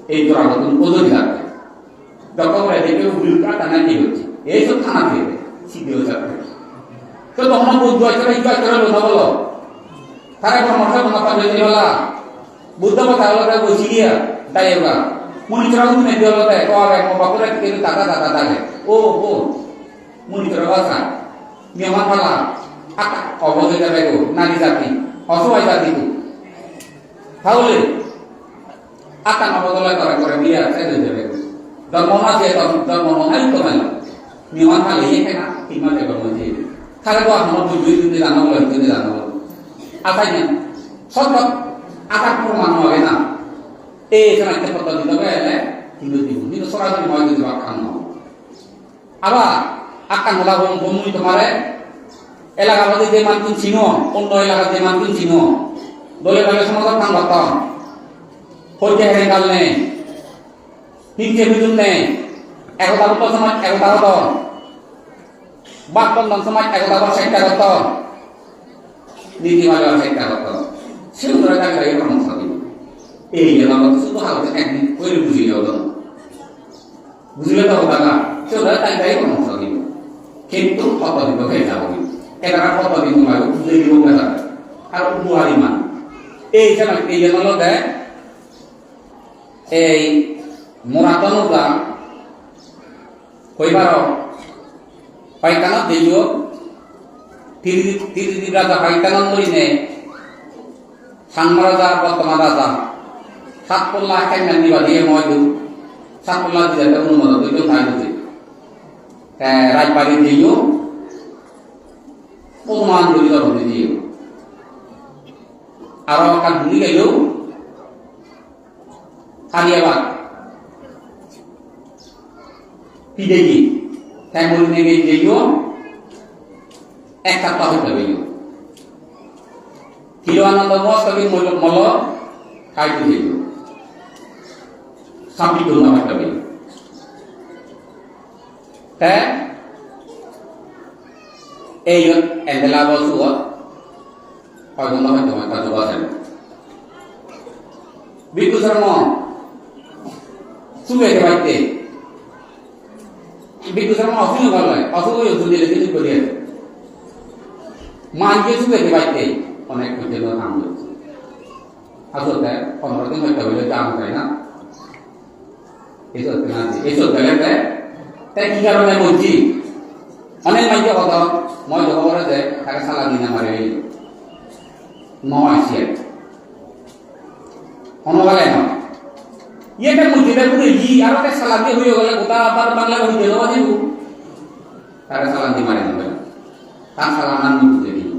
এই তোরা নতুন পদ্ধতি রাখতে যখন দেখে উল্ল কাটা না কি হচ্ছে এইসব থানা দিয়ে সিদ্ধি হয়ে যাবে তো তখন বুদ্ধ আছে কথা বলো তারা পরামর্শ কোনো পাবে বলা buddha pa tawala ta go sigia dai yoga muni chara un ne diolo ta ko ave ko bakura ke tata tata tata o muni chara wasa miama pala aka oboge jabe go nari jati অসহায় জাতিকে তাহলে আকা নবদলা করা করে বিয়া ছেড়ে দেবে ধর্ম না যে ধর্ম নাই তো নাই নিয়ম খালি এখানে না কিংবা দেব মধ্যে খালি তো আমার দুই দিন জানা হলো দিন জানা হলো আতাই না সব আকা প্রমাণ হবে না এই সময় একটা পদ্ধতি দেবে কিন্তু দিব কিন্তু সরাসরি হয় যদি আকান না আবার আকান হলা বন্ধু তোমারে এলাকা মধ্যে যে মানকিন চিনো অন্য এলাকা যে মানকিন চিনো দলে দলে সমাধান কাম করতাম হইতে হেরে কাল নেই হিংসে বিজুন নেই একতা হতো সমাজ একতা হতো বাক বন্ধন সমাজ একতা হতো সেটা হতো নীতিমালা সেটা হতো সেগুলো তাকে এই সমস্যা দিল এই জন্য আমরা শুধু হালকা একদিন করে বুঝিয়ে হলো বুঝলে তো হতো না সেগুলো তাকে এই সমস্যা দিল কিন্তু কত দিল হয়ে যাবো এটা কত দিন লাগে বুঝে দিব না আর বুহারি মান এই সময় এই জন্য লোকে এই মোরাতনুগা কইবার পাইকানা দিও তিরি রাজা পাইকানা লইনে সাংমা রাজা বর্তমান রাজা সাতপল্লা কেমন দিবা দিয়ে ময়দু সাতপল্লা দিয়ে অনুমোদন দুটো থাই বুঝি রাজবাড়ি দিও প্রমাণ করি তবে দিও আরো কাল ভুলি গেল হারিয়াবাদ পিদেগি ফ্যামিলি নেগে দিও এক সপ্তাহ হতে হবে হিরোয়ানন্দ মস্তবি মল খাইতে দিও সাপি তুলনা হতে হবে তাই এই এন্ডেলা বসুয়া হয়তো না হয়তো কাজু বাসেন বিদ্যুৎ শর্ম সুবে বাইতে বিদ্যুৎ শর্ম অসুবিধা ভালো হয় অসুবিধা দিলে কিন্তু করিয়ে মানকে সুবে বাইতে অনেক কিছু নাম হচ্ছে আসলে 15 দিন হয়তো হলে দাম হয় না এসব গেলে তাই কি কারণে বলছি অনেক মাইকে কথা মই খবরে যে তাকে সালা দিনা মারে নয় অনবালে না ইয়েটা মুজিবে পুরো ই আর একটা সালা দিয়ে হয়ে গেলে গোটা আবার বাংলা হয়ে গেল আছে তাকে সালা দিয়ে মারে না তার সালা নাম বুঝতে দিই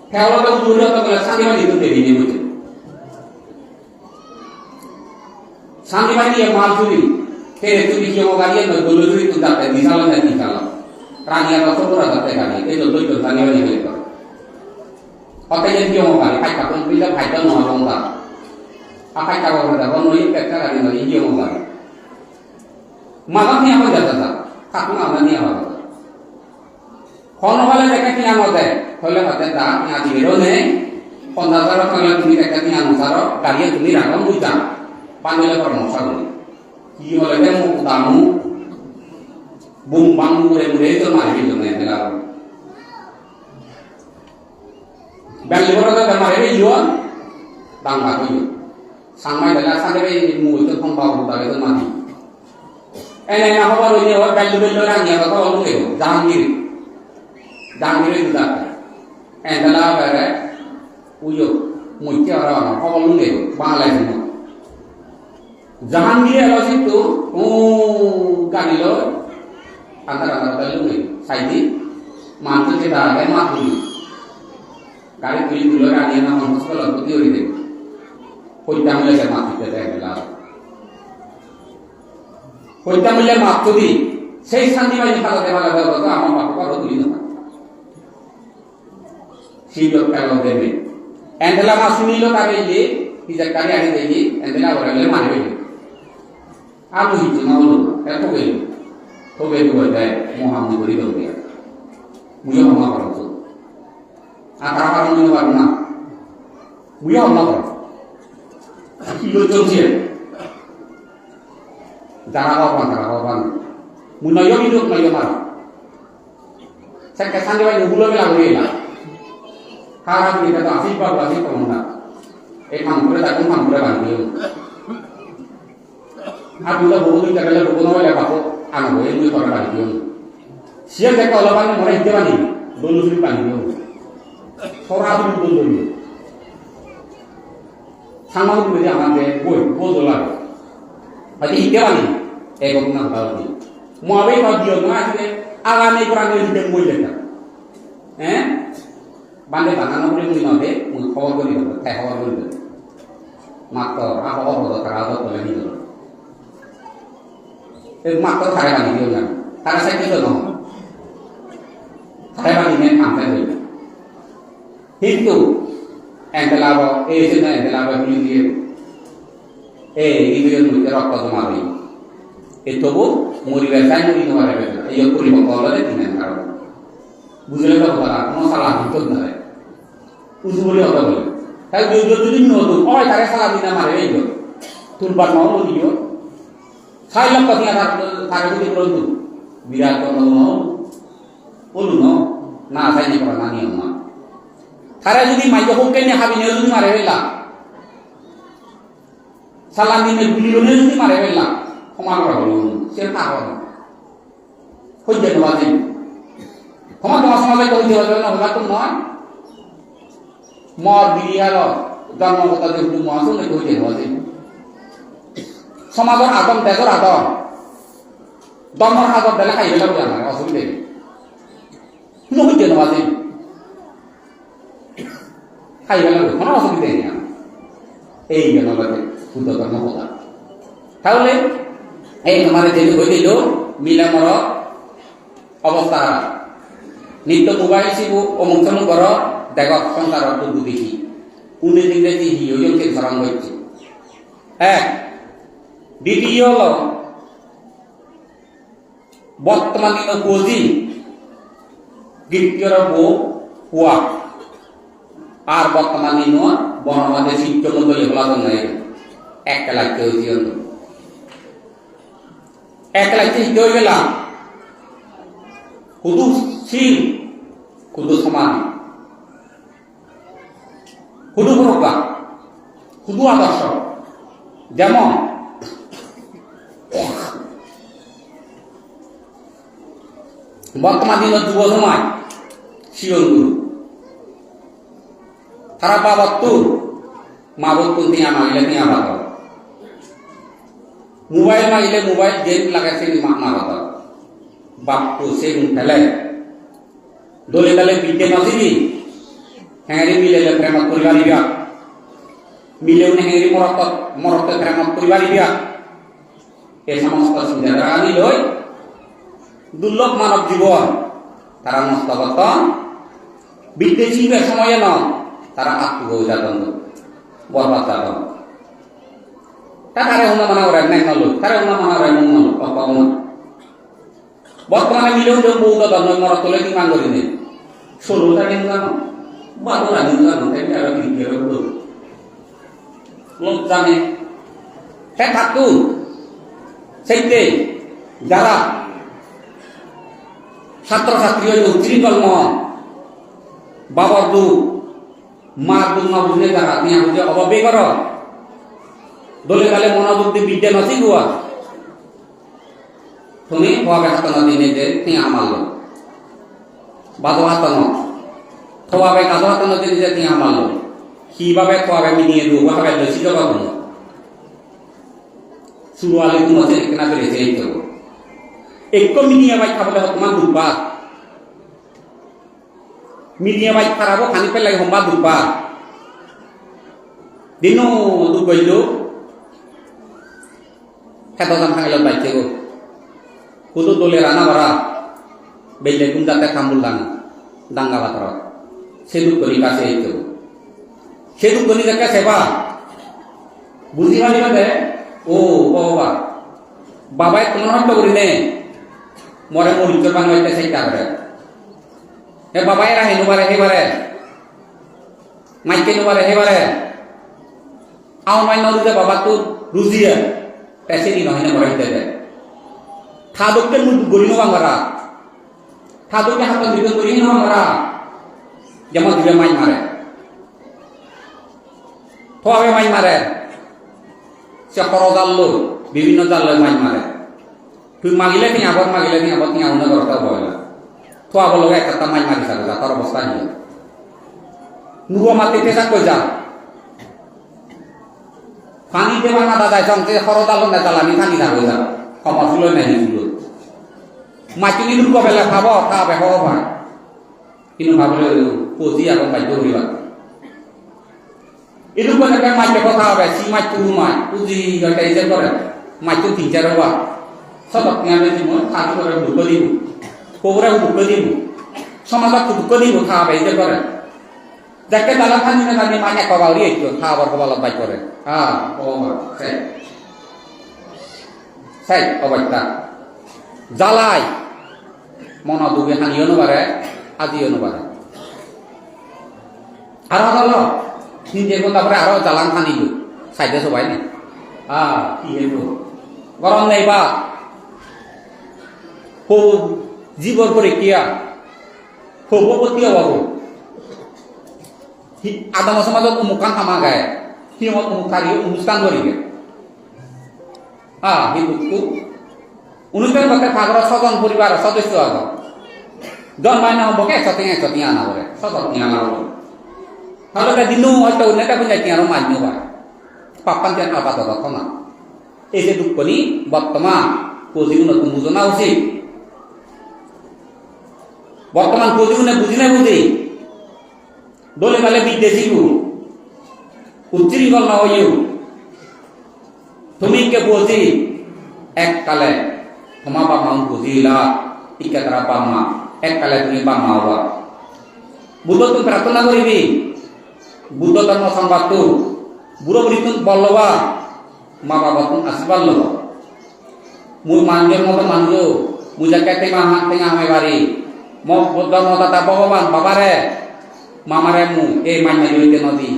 খেয়ালটা উড়ে তো গেলে শান্তি বাড়ি দিতে দিই বুঝতে শান্তি বাড়ি মাল চুরি তেরে চুরি কেউ গাড়িয়ে নয় গলু চুরি তুই তাকে দিশালো না দিশালো রানিয়া কত বড় করতে গাড়ি এই তো দুই তো রানিয়া হয়ে গেল অত যে কেউ গাড়ি খাই কাপড় বিলে ভাইটা নয় লঙ্কা আকাই কাপড় দেখো নই একটা গাড়ি নয় ইয়ে গাড়ি মাথা নিয়ে আমার যেতে থাক কাকুন আমরা নিয়ে আমার হলে দেখা কিনা মতে হলে হাতে দা আদি বেরো নেই 50,000 টাকা তুমি একটা কিনা অনুসার গাড়ি তুমি রাখো বুঝা পান্ডলে পরামর্শ করি কি হলে মুখ Damu bung bang mure mure itu mari itu nih tegal. Beli orang tu mari itu jual, bang bang itu. Sampai tegal sampai mu itu pembau buta itu mati. Ini nak apa baru ini orang beli orang ni apa orang itu jangkir itu dah. Ini tegal berada uyo mungkin orang apa orang itu balai semua. Jangkir kalau situ, kali lo antara dalu ni, saidi, mantu kita ada matu. Kali pilih dulu kan dia nama muskil atau tiuri deh. Kau tidak melihat matu kita yang belar. Kau tidak melihat matu di. Saya sandi macam kalau dewa dewa itu apa matu kalau tu ini. Siapa kalau demi. Endela masuk ni lo kali ini, tidak kali ada ini, endela orang le mana ini. Aku itu malu, aku beli. Tobe itu ada Muhammad beri tahu dia. Muja Allah beratu. Antara orang ini warna. Muja Allah beratu. Kilo jomsian. Darah apa? Munayo hidup nayo marah. Saya kesan dia ini bulan bilang dia. Karena kita tu asif bawa asif pemuda. এই কামপুরে থাকুন কামপুরে বান্ধিও আর দুটা বহু দিন গেলে রোগ নয় বাপো আনবো এই দুই করে বান্ধিও সিয়ে দেখে অলপান মনে হিতে বানি দলুসুরি বান্ধিও সরাসরি দলুসুরি সাংবাদিক বলে আমাদের বই বোঝলা হয়তো হিতে বানি এই ঘটনা ঘটাও মহাবে দিও না আসলে আগামী প্রাণের হিতে বই লেখা হ্যাঁ বান্ধে বানানো বলে মুই নদে মুই খবর করি দেবো তাই খবর করি দেবো মাত্র খবর হতো তারা আদর করে নিয়ে যাবো মাত্র থারে বানি দিও না তারা সাইকেল তো নয় থারে বানি নিয়ে থামতে হইবে কিন্তু এন্টেলাব এই জন্য এন্টেলাব গুলি দিয়ে এই মধ্যে রক্ত জমা হই এই তবু মরিবে তাই মরি নেওয়ার এই পরিপক্ক হলে দিনের কারণ বুঝলে তো কথা কোনো সালা ভিতর ধরে উঁচু বলে কথা বলে তাই যদি নতুন হয় তারে সালা দিনা মারে এই তোর বার নাও দিও 6 লক্ষ দিয়া তারে যদি বলতো বিরাট কোনো বলুন না তাই না করা না নিয়ম না তারা যদি মাইকে হোককে নিয়ে হাবি নিয়ে যদি মারে ফেললাম সালাম দিনে গুলি যদি মারে ফেললাম ক্ষমা করা হলো সে না হবে হইতে তোমাদের ক্ষমা তোমার সমাজে কইতে হবে না হলা তো নয় মর বিরিয়াল জন্মগত যেগুলো মহাসন কইতে হবে সমাজের আদম দেশের আদম দমর আদম দিলে খাই গেলে বলে আমার অসুবিধে শুনো হইতে তোমাদের খাই গেলে কোনো অসুবিধে নেই এই গেল শুদ্ধ ধর্ম কথা তাহলে এই তোমার যে হইল মিলামর অবস্থা নিত্য মোবাইল শিবু অমুক তমুক কর দেখ সংসার দুধ দেখি উনিশ ইংরেজি হি ওই সরং হচ্ছে এক দ্বিতীয় হল বর্তমান দিন পুঁজি দ্বিতীয় বউ পুয়া আর বর্তমান দিন বনবাদে শিক্ষক এগুলা তো নাই একটা লাগতে হয়েছে এক লাগতে শিখতে হয়ে গেলাম শুধু শিল শুধু সমান শুধু প্রজ্ঞা শুধু আদর্শ যেমন বর্তমান দিনের যুব সমাজ শিয়ন গুরু তারা বাবা তোর মা বলতুন তিয়া মাগিলে তিয়া বাবা মোবাইল মাগিলে মোবাইল গেম লাগাইছে মা বাবা বাপু সে ফেলে দলে দলে বিদ্যে নজিবি হ্যাঁ মিলে প্রেম পরিবার বিয়া মিলেও হ্যাঁ মরত প্রেম পরিবার বিয়া এই সমস্ত চিন্তা আনিল দুর্লভ মানব জীবন তারা নষ্ট করত বিদ্যে চিনবে সময়ে ন তারা আত্মগৌজাতন বরবাদ যাতন তারে উন্না মানা ওরা নাই নলো তারে উন্না মানা ওরা মন নলো অপন বর্তমানে মিলেও যে বৌদ্ধ ধর্ম মরত তোলে কি মান করি নেই 16টা দিন জানো 12টা দিন জানো তাই আর কি করব লোক জানে হ্যাঁ থাকু সেইতে যারা ছাত্রছাত্রী হয়ে উচ্চৃঙ্খলম বাবার দু মার দু না বুঝে যারা নিয়ে বুঝে অভাবে কর দলে কালে মনোযোগ দিয়ে বিদ্যা নথি গুয়া তুমি হওয়া হাত না দিনে যে তুমি আমাল বাদো হাত ন থোয়াবে কাজো হাত না দিনে যে তুমি আমাল কিভাবে থোয়াবে মিনিয়ে দু ভাবে লসি জবা কোন শুরু আলে তুমি আছে কেনা করেছে এই তো এক মিনিয়ে বাই খাবলে তোমার দুপা মিনিয়ে বাই খারাপ খানি পেলে হম্বা দুপা দিনো দু গইল খেত জাম খাইল বাইছে গো kudu dole rana bara bele kun date kambulan danga batara sedu kori kase itu sedu kori deka seba buzi mani bade o baba baba kono hotto kori ne more mori to bang hoite sei tare he baba era he bare maike no bare aw mai no de baba tu ruzia pese ni no hine more hite থাদককে মুখ গড়ি না মারা থাদককে হাত দিবে গড়ি না মারা যেমন দিবে মাই মারে থোয়াবে মাই মারে সে সর জাল লো বিভিন্ন জাল লয় মাই মারে তুই মাগিলে নি আবার অন্য ঘরটা বয়লা থোয়া বলো একটা মাই মারি থাকে তার অবস্থা নিয়ে নুয়া মাতিতে যা কই যা পানি দেওয়া না দাদা জংতে সর জাল না জ্বালানি পানি যাবো যা কমা ফুলো নাই ফুলো মাটি নিলু কবেলা খাব খাবে হব ভাই কিন্তু ভাবলে পচি এখন বাধ্য হইবা itu banyak yang macam kota apa si macam rumah uji kalau itu korang macam tinggal apa sebab yang ada semua satu orang buka dibu orang buka dibu sama satu buka dibu apa itu korang jaga dalam hal ini nanti banyak kawal dia itu kawal lebih korang saya apa kita jalai mana tu yang hanya nubare adi nubare arah নিজে তারপরে আরো জ্বালান খানিল সাইডে সবাই নেই কি হইব গরম নেই বা জীবর করে কিয়া হবপতি হব আদাম সমাজত উমুকান হামা গায় সিংহত উমুকারি অনুষ্ঠান করিবে হিন্দু অনুষ্ঠান করতে ভাগর ছজন পরিবার সদস্য আগ জন্মায় না হবকে একশো আনা করে ছজন আনা হব kalau dah dinu atau nak apa jadi orang maju bah, papan jangan apa tahu kau nak. Ese duk ni berteman, posisi nak tunggu zona usi. Berteman posisi nak buzi nak buzi. Dole kali bidesi ku, uciri kau nak oyu. Tumi ke posisi, ek kali, thoma pa mau posisi lah, tiga terapa ma, ek kali tumi pa mau bah. Butuh tu pratuna koribi. Buddha ধর্ম সংবাদ বুড়ো বৃতুন বল্লবা মা বাবা তুন আসিবার লো মুই মানুষের মতো মানুষ মুই যাকে টেঙা হাত টেঙা আমি বাড়ি মোক বুদ্ধ মতা ভগবান বাবারে মামারে মু এই মাইনা জড়িতে নদী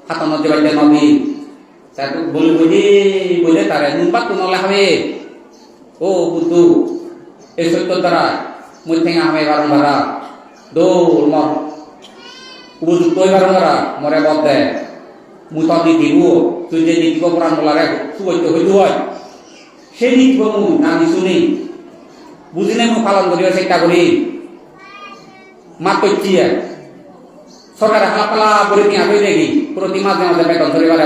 হাত নদী বাড়িতে নদী তাই তো বলি বুঝে তারে নুনপাত তো নলে হবে ও বুদ্ধ এই সত্য দ্বারা মুই টেঙা আমি বারংবার দৌড় মর ubud toy barang ora more bodde muta di dibu tuj di dibu peran mulare suwe to hoy সেই নিব মু না শুনি বুঝিনে মু পালন করিও চেষ্টা করি মাতচিয়া সরকার হালাপালা করে নিয়ে আসবে দেখি প্রতি মাসে মাসে বেতন ধরে বারে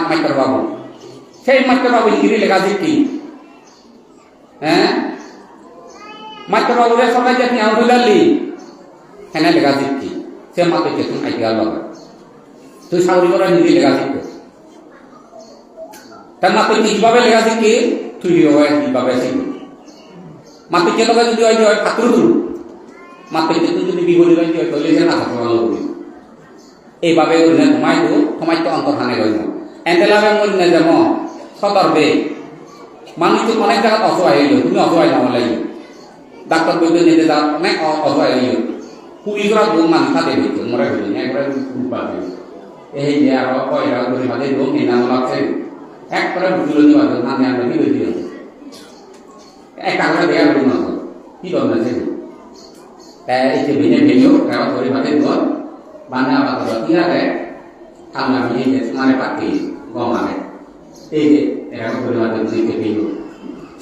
মাইটার বাবু সেই মাইটার বাবু ইংরি লেখা শিখি হ্যাঁ মাইটার বাবু রে সরকার যে নিয়ে হইলালি হেনে লেখা শিখি সে মাকে চেতন আইডিয়াল বাবা তুই সাউরি করে নিজে লেখা শিখবে তার মাকে ঠিকভাবে লেখা শিখি তুই ঠিকভাবে শিখবি মাকে চেতকে যদি হয় খাতুর তুল মাকে চেতন যদি বিপরীত হয় তাহলে সে না থাকতে ভালো করবি এইভাবে ওইনে তোমায় তো অন্তর্ধানে রইল এন্ডেলাবে মরিনে যেমন সতর্কে মানুষ তো অনেক জায়গা অসহায় হইল তুমি অসহায় না লাগলো ডাক্তার বৈদ্য নিতে যা অনেক অসহায় হইল পুলিশরা দোম মানুষ হাতে হইতো মরে হইল একবারে পাবে এই যে আরো কয়লা করে মাঝে দোম নিনা লাগছে একবারে বুঝলো নি বাদ না আমি কি হইছিল এক কাগজে দেয়া হইল না কি দরকার আছে তাই এই যে বিনে ভিডিও কারো করে মাঝে দোম বানা বাতা কি আছে আমরা নিয়ে যে মানে পাতি গমারে এই যে এরা করে মাঝে দিতে ভিডিও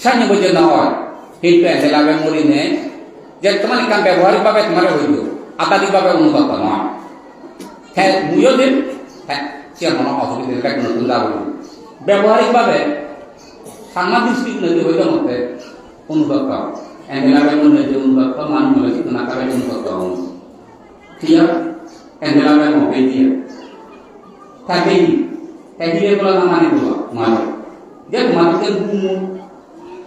সামনে বুঝে না হয় কিন্তু এলাবে মরিনে যে তোমার কাম ব্যবহারিকভাবে তোমার হইল আতাধিকভাবে অনুগত নয় হ্যাঁ মুইও দিন হ্যাঁ সে কোনো অসুবিধা কোনো চিন্তা করব ব্যবহারিকভাবে সাংবাদিক নদী হইল মতে অনুগত এলাবে মরিনে অনুগত মানুষ হলে কিন্তু না কাবে অনুগত ক্লিয়ার এলাবে মতে দিয়ে তাকে এগিয়ে বলা না মানে বলা মানে যে তোমাকে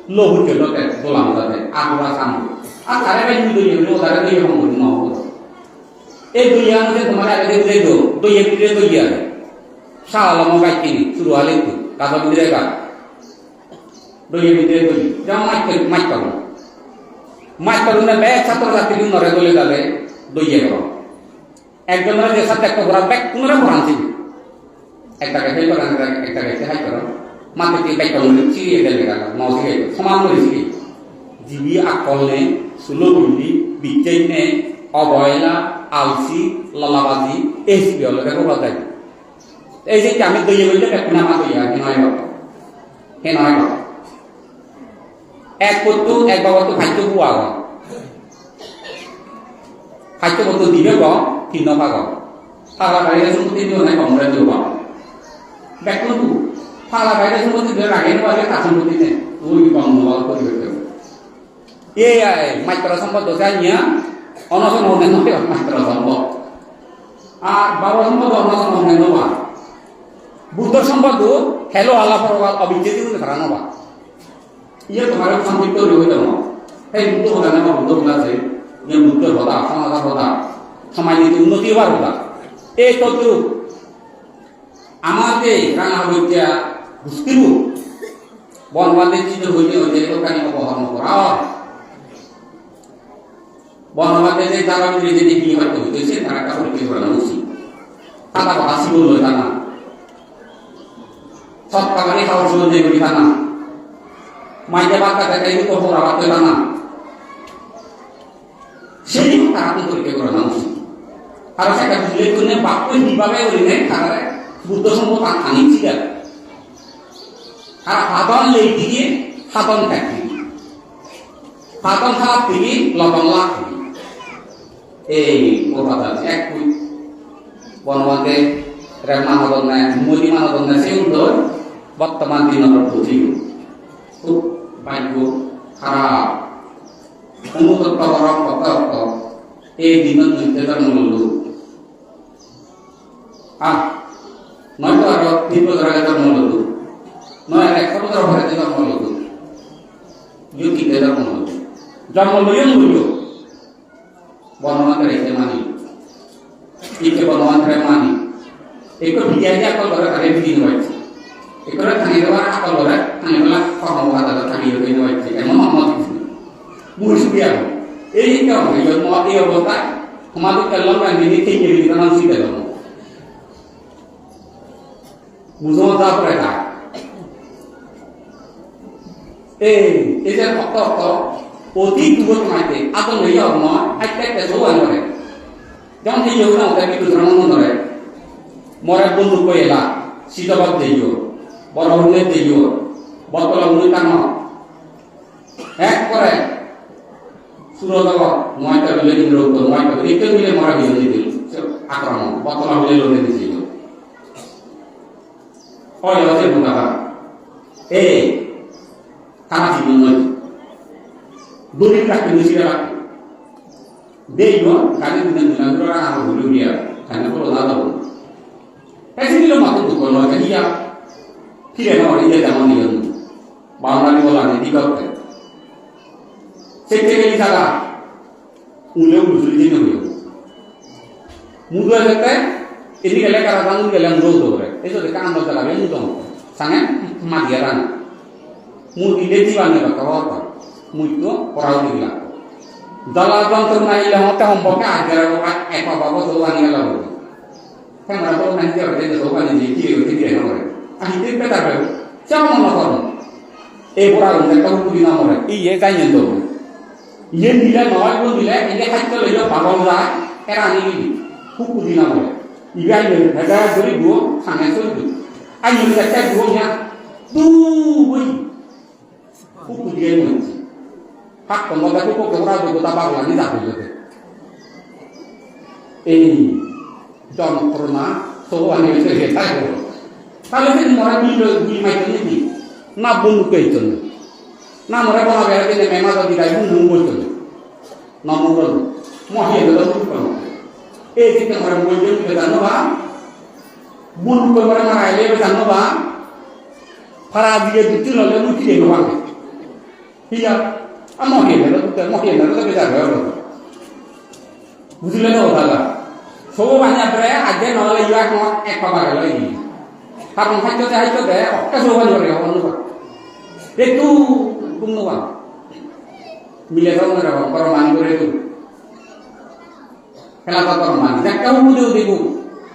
লোহ চলতে বললাম তাতে আগুরা সামনে আর তারে ভাই দুই হলো তারে দুই হলো না হলো এই দুইয়ার মধ্যে তোমার আগে দেখে দো দুই ভিতরে দুইয়া শালা মোবাইল কিনি শুরু হলে তো কাদা ভিতরে গা দুই ভিতরে দুই যা মাইক করো না ব্যাগ ছাত্র ছাত্রী নরে বলে গেলে দুইয়া করো একজনের যে সাথে একটা ঘোরা ব্যাগ পুনরায় ঘোরানছি একটাকে ফেল করেন একটাকে হাই করো মাকে দিয়ে ব্যাগ করো চিড়িয়ে গেলে গেল নজরে সমান করেছি জিবি আকলনে সুলভুন্দি বিজ্ঞানে অবহেলা আলসি লালাবাজি এই সিবি হলে দেখো বাদাই এই যে আমি দইয়ে বললে বেকুনা মা দইয়া হে নয় এক পত্তু এক বাবা তো খাদ্য বুয়া গ খাদ্য পত্তু দিবে গ তিন পাগ ফালা বাইরে সম্পত্তি দিও নাই কমরে দিও বা বেকুনু ফালা বাইরে সম্পত্তি দিও রাগে নেওয়ালে তা সম্পত্তি নেই ওই কম নোয়াল পরিবেশ এই মাইক্র সম্পদ দোকানিয়া অনশন হনে নয় মাইক্র সম্পদ আর বাবা সম্পদ অনশন হনে নবা বুদ্ধ সম্পদ হেলো আল্লাহ পরবাল অবিচ্ছেদ ধারা নবা ইয়ে তোমার সংযুক্ত হয়ে যাও এই বুদ্ধ হলে না বুদ্ধ বলাছে যে বুদ্ধ হতা সমাজের হতা সমাজ নীতি উন্নতি হবার হতা এই তত্ত্ব আমাদের রাঙা হইয়া বুঝতিব বনবাদের চিত্র হইলে হইলে দোকানি অপহরণ করা বনবাদে যে যারা মিলে যে বিয়ে হয়তো হইতেছে তারা একটা পরীক্ষা করানো উচিত তারা হাসি বললো জানা সব কাবারে খাওয়ার জন্য যে করি জানা মাইকে বাক্কা দেখাই তো ওরা বাক্য জানা সেই তারা তো পরীক্ষা করানো উচিত আর সেটা বুঝলে কোনো বাক্য কিভাবে করিলে তারা বুদ্ধ সম্পদ আনিছিল আর সাধন লেই দিয়ে সাধন থাকি সাধন খারাপ থেকে লবণ লাভ এই কথা এক বনবাদে মানবন নাই মোদী মানবন নাই সেই উত্তর বর্তমান দিনের বুঝি খুব ভাগ্য খারাপ অনুতপ্ত কত এই দিনের নির্দেশন মূল্য নয়তো আরো 3 বছর আগে জন্ম হলো নয় 1 বছর পরে জন্ম হলো যুক্তিতে জন্ম হলো জন্ম লইও মূল্য বনমাত্রা রেখে মানি ইকে বনমাত্রা মানি এক বিজ্ঞানী আকল করে তাহলে দিন হয়েছে একরে থাকি দেওয়ার আকল করে থাকি বেলা কর্মবাদ থাকি হয়ে হয়েছে এমন অমত মুসিয়া এই কারণে এই অবস্থায় সমাজে কাল্লাম রাখি ঠিক বিধান শিখে দেবো বুঝো তারপরে তা এই যে অত অতি দূর মাইতে আদম হয়ে যাও নয় একটা জোয়ান করে যেমন এই যোগ না ওটা কিন্তু ধর্ম ধরে মরে বন্ধু কইলা শীতবাদ দিও বড় হলে দিও বতলা মুই কান এক করে সুরদব নয়টা মিলে ইন্দ্র উত্তর নয়টা একে মিলে মরা দিয়ে দিল আক্রমণ বতলা মিলে লড়ে দিয়েছিল হয় আছে বোকা এই খানা জীবন নয় দলিল রাখতে মুসিরা রাখতে দেখব কাজে দিনে দিনাগুলো আর ভুলে গিয়া খানা করে না দাও এসে দিল মাত্র দুঃখ নয় গিয়া ফিরে না ইয়ে যেমন দিল বাংলালি বলা নেই ঠিক আছে সেটা গেলি থাকা উলেও মুসলি দিনে হইল মুদুয়া যেতে এদিকে লেখার আঙুল গেলে মুদৌ ধরে এই তো দেখা আন্দোলন চালাবে মুদৌ সাঙে মাদিয়া রানা মু দিলে জীবানে বাবা মুই তো পড়াও দিলা দলা যন্ত্রণা ইলে হতে সম্পর্কে আগের এক বাবা সৌবানি গেল আমরা তো নাই দিয়ে সৌবানি দিয়ে কি হইতে দিয়ে নয় আমি দেখতে থাকবে চাও মনে করো এই পড়া একটা উঠি না মরে ইয়ে যাই তো ইয়ে দিলে নয় গুণ দিলে এনে খাদ্য লইল পাগল যায় এরা আনি নিবি খুব উঠি না মরে ইগাই লই ভেজা ধরি গুয়ো সাঙে চলবি আই লই একটা গুয়ো ইয়া দুই খুব উঠিয়ে মরছি হাত কমলা খুব কেমরা দেবতা বাংলা নি যাবে এই যন্ত্রণা সৌবানি হয়েছে তাই বলো তাহলে সে মরা গুলি মাইতে নিবি না বন্ধু কইতো না মরে বলা বেড়া দিলে মেমা যদি গাই বন্ধু বলতো না মরল মহিয়ে গেল বন্ধু এই দিকে মরে বলতে জানো বা বন্ধু করে মারা এলে জানো বা ফারা দিয়ে দুটি ললে মুঠি এলো ভাঙে হিয়া মহিয়ে গেল তো বেজার হয়ে গেল বুঝলে না ওটা সব বানিয়ে প্রায় আগে নহলে ইয়া এক পাবা গেল কারণ খাইতে হাইতে দে অক্কা সৌবানি করে অনুভব একটু কুমনোবা মিলে যাও না রাখো করো মানি করে তো খেলা তো করো মানি একটাও বুঝেও দেব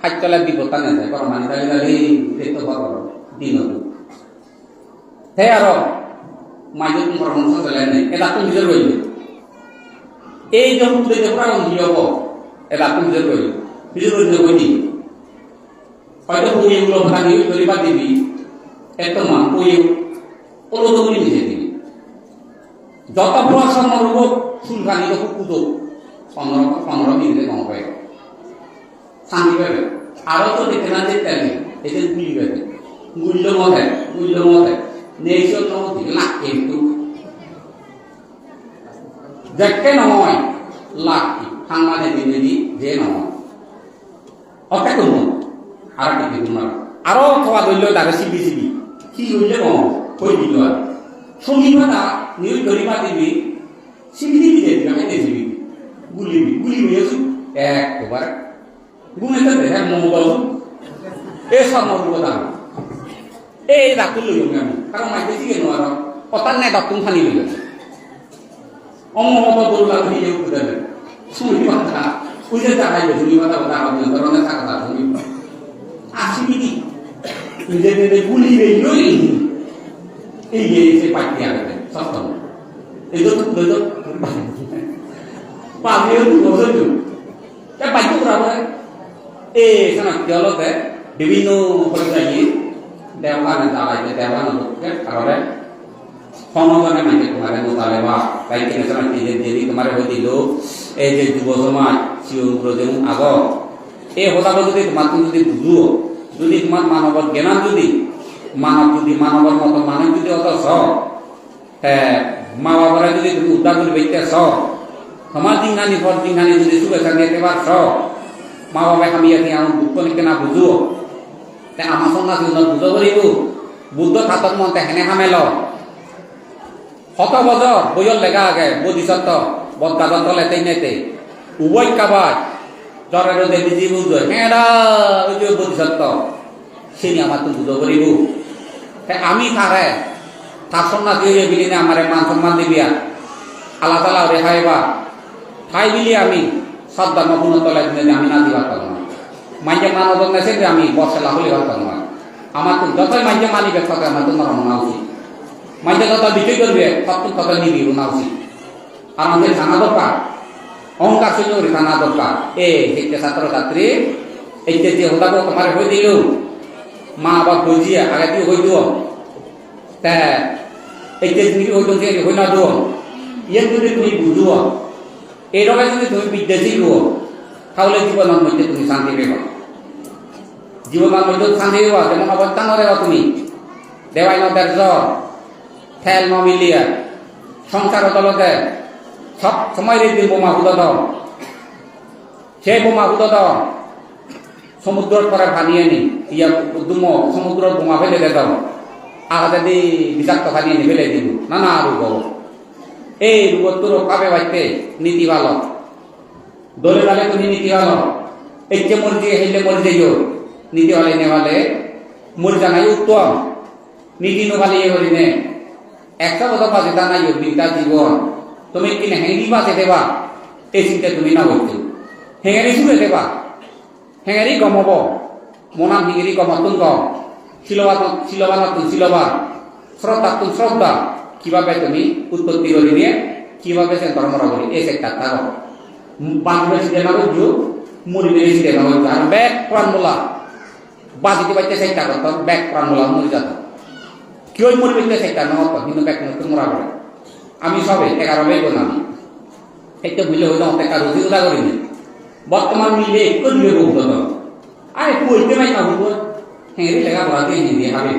খাইতলা দিব তা না যায় করো মানি তাহলে তাহলে দেখতে পারো দিন হে আরো মাইজে তোমার বংশ চলে নাই এটা তো নিজের রইল এই যখন দেখে পুরা দিয়ে হব এটা তো নিজের রইল নিজের রইল কই হয়তো পুঁইগুলো ভাঙি তৈরি দিবি একদম পুঁই ওলো তো নিজে দিবি যত বড় সম্ভব চুলখানি তো কুদো 15 মিনিটে কম পাই শান্তি পাবে আরো তো দেখতে না দেখতে এতে গুলি পাবে মূল্য মতে নেইশন নমতি লাখ কিন্তু দেখতে নয় লাখ সাংবাদিক দিনে যে নয় অপেক্ষা করবো আর কি তোমার আরো খাওয়া ধরল তাকে সিবি কি হইলে কই দিল আর সঙ্গী কথা নিউজ ধরিবা দিবি সিবি দিবি আমি দিবি গুলি হয়েছো একবার গুনে তো দেখা মঙ্গল এই সব মঙ্গল কথা এই ডাক্তার লই আমি কারণ মাইকে শিখে নোয়ার কথার নাই ডাক্তার খানি লই অমত বললা হয়ে উঠে শুনি কথা উঠে চাকাইবে শুনি কথা কথা হবে ধরনের চাকা শুনি আসিবি কি নিজে গুলি লই এই যে পাইতে আসবে সপ্তম এই তো পাবিও বলছো তা বাইক করা এই sana dialogue বিভিন্ন পর্যায়ে দেওয়ান জ্বালাইতে দেওয়ান কারণে সমাজনে মানে তোমার মোতালে বা বাইকে sana যে তোমার হইল এই যে যুব সমাজ চিউন প্রজেম আগ এই হতাবা যদি তোমার যদি বুঝুও যদি তোমার মানবর জ্ঞান যদি মানবর মতো মানুষ যদি অত মা বাবারা যদি তুমি উদ্ধার করে বেঁচতে সমাজ দিনখানি পর দিনখানি যদি শুভেচ্ছা দিতে পারছ মা বাবা আমি এটি আমার দুঃখ নিকে না বুঝুও তে আমার সন্ন্যাসী বুঝ করিব বুদ্ধ খাতক মন্তে হেনে হামেল শত বছর বইয়র লেখা আগে বোধিসত্ত্ব বদগাদন তলে তেইনেতে উভয় কাবায় জ্বরের রোদে বিজি বুঝ হেঁড়া ওই যে বোধিসত্ত্ব সিনি আমার তুমি বুঝ করিব আমি তারে তার সন্ন্যাসী হয়ে বিলিনে আমার মান সম্মান দিবিয়া আল্লাহ তালা রেহাইবা ঠাই বিলি আমি সদ্ধর্ম পুনঃ তলে দিনে আমি না দিবার পারলাম মাইজে মানবন নেছে যে আমি বর্ষে লাভলি হওয়ার পারলাম আমার তো যতই মাইজে মানিবে তত আমার তো নরম না উচিত মাইজে যত বিক্রি করবে তত নিবি না উচিত আর আমাদের জানা দরকার অহংকার শূন্য করে জানা দরকার শিক্ষা ছাত্র ছাত্রী এই যে হতাব তোমার হয়ে দিল মা আবার বুঝিয়ে আগে দিয়ে হয়ে দিও তা এই যে তুমি হয়ে না দিও ইয়ে যদি তুমি বুঝুও এইরকম যদি তুমি বিদ্যা শিখো তাহলে জীবনের মধ্যে তুমি শান্তি পেব জীবনের মধ্যে শান্তি পেবা যেমন অবস্থান রেবা তুমি দেওয়াই নদের জ্বর ঠেল নমিলিয়া সংসার দলতে সব সময় দিন বোমা হুদ দাও সেই বোমা হুদ দাও সমুদ্রের পরে ভানিয়ে নি ইয়া দুম সমুদ্র বোমা ফেলে দে দাও আগাতে দি বিষাক্ত ভানিয়ে নি ফেলে দিব না রোগ এই রোগ তোর কাবে বাইতে নীতি ভালো দলে ডালে তুমি নীতি ভালো এই যে মর্জি হেলে মর্জি নীতি वाले নেওয়ালে মর জানাই উত্তম নীতি নভালে করি নে একটা কথা বাজে তা নাই বিটা জীবন তুমি কি হেঁড়ি বাজে দেবা এই চিন্তা তুমি না বলতে হেঁড়ি শুনে দেবা হেঁড়ি গমব মনাম হিঙেরি গমতুন গম শিলবান শ্রদ্ধাতুন শ্রদ্ধা কিভাবে তুমি উৎপত্তি করি নিয়ে কিভাবে সে ধর্মরা করি এই একটা তার বাংলাদেশ দেনা বুঝু মুড়ি বেশি দেনা বুঝু আর ব্যাগ প্রাণমূলা বাজিতে বাইতে সেইটা করতো ব্যাগ প্রাণমূলা মুড়ি যেত কি ওই মুড়ি বেঁচতে সেইটা নত কিন্তু ব্যাগ তোমরা করে আমি সবে 11 বেগ আমি একটা মিলে হইল একটা রুজি উদা করিনি বর্তমান মিলে একটু দিবে বহুত আরে কইতে নাই না বলবো হ্যাঁ রে লেখা পড়াতে হিন্দি হবে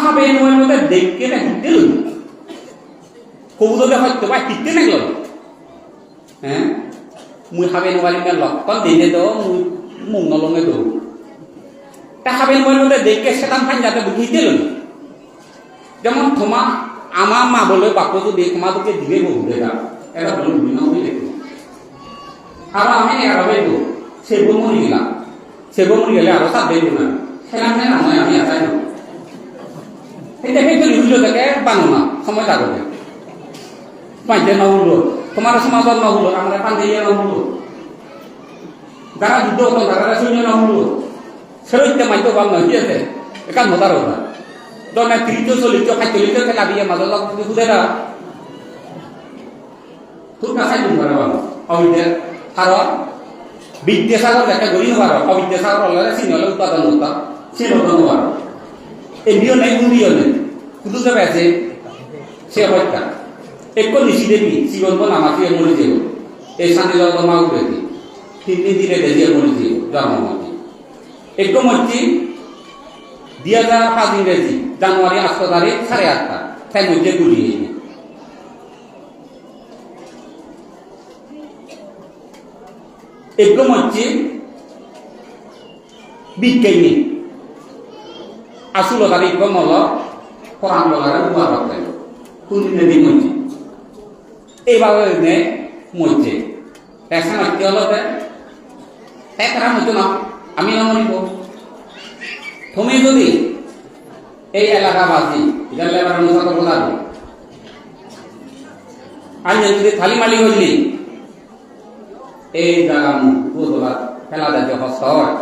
হবে নয় মধ্যে দেখকে না হিতে লই কবুতরে হয়তো বা হিতে না গেল হ্যাঁ মুই হবে নবালি না লক্ষণ দিনে তো মুই মুং নলঙে তো তা হবে নয় মধ্যে দেখকে সেটাম ফাইন যাতে হিতে লই যেমন তোমা আমার মা বলে বাপু যদি তোমাদেরকে দিবে বহুত দেখা এটা বলে বিভিন্ন হয়ে দেখো আর আমি এগারো তো সে বমনি গেলাম সে বমনি গেলে আরো সাত দেব না সেখান থেকে নয় আমি আসাই না এটা কিন্তু নিউজ থেকে বানো না সময় লাগবে পাঁচে ন হলো তোমার সমাজত ন হলো আমরা পাঁচে ন হলো যারা যুদ্ধ হতো তারা শূন্য ন হলো সেরকম মাইতো বাম নয় কি আছে একান মতার ওটা দনে 30-40 40 খেলা দিয়ে মাজত যদি খুদে না তোর কাছে দিন পারে বাবা অবিদের কারণ বিদ্যাসাগর দেখা করি নোবার অবিদ্যাসাগর হলে চিনি হলে উৎপাদন করতাম সে নতুন নোবার এই বিয় নেই গুণিও নেই শুধু যাবে আছে সে হত্যা এক নিশি দেবী জীবন নামাকে মরি যাব এই শান্তি জগত মা উঠে 3 দিন দিলে দেখিয়ে মরি যাব জন্মমতি এক মধ্যে 2005 ইংরেজি জানুয়ারি 8 তারিখ 8:30 তাই মধ্যে গুলিয়ে একদম হচ্ছে বিজ্ঞানী আসল তারিখ মল কোরআন বলার উপহার রাখতে কোন দিন মধ্যে এইভাবে মধ্যে এখন কি হলো একরা মতো না আমি না মরিব তুমি যদি এই এলাকাবাসী গেলে এবার মুসাফর বলাবো আজ যদি থালি মালি হইলি এই জায়গা গুয়োতলা খেলা জাতীয় হস্ত হয়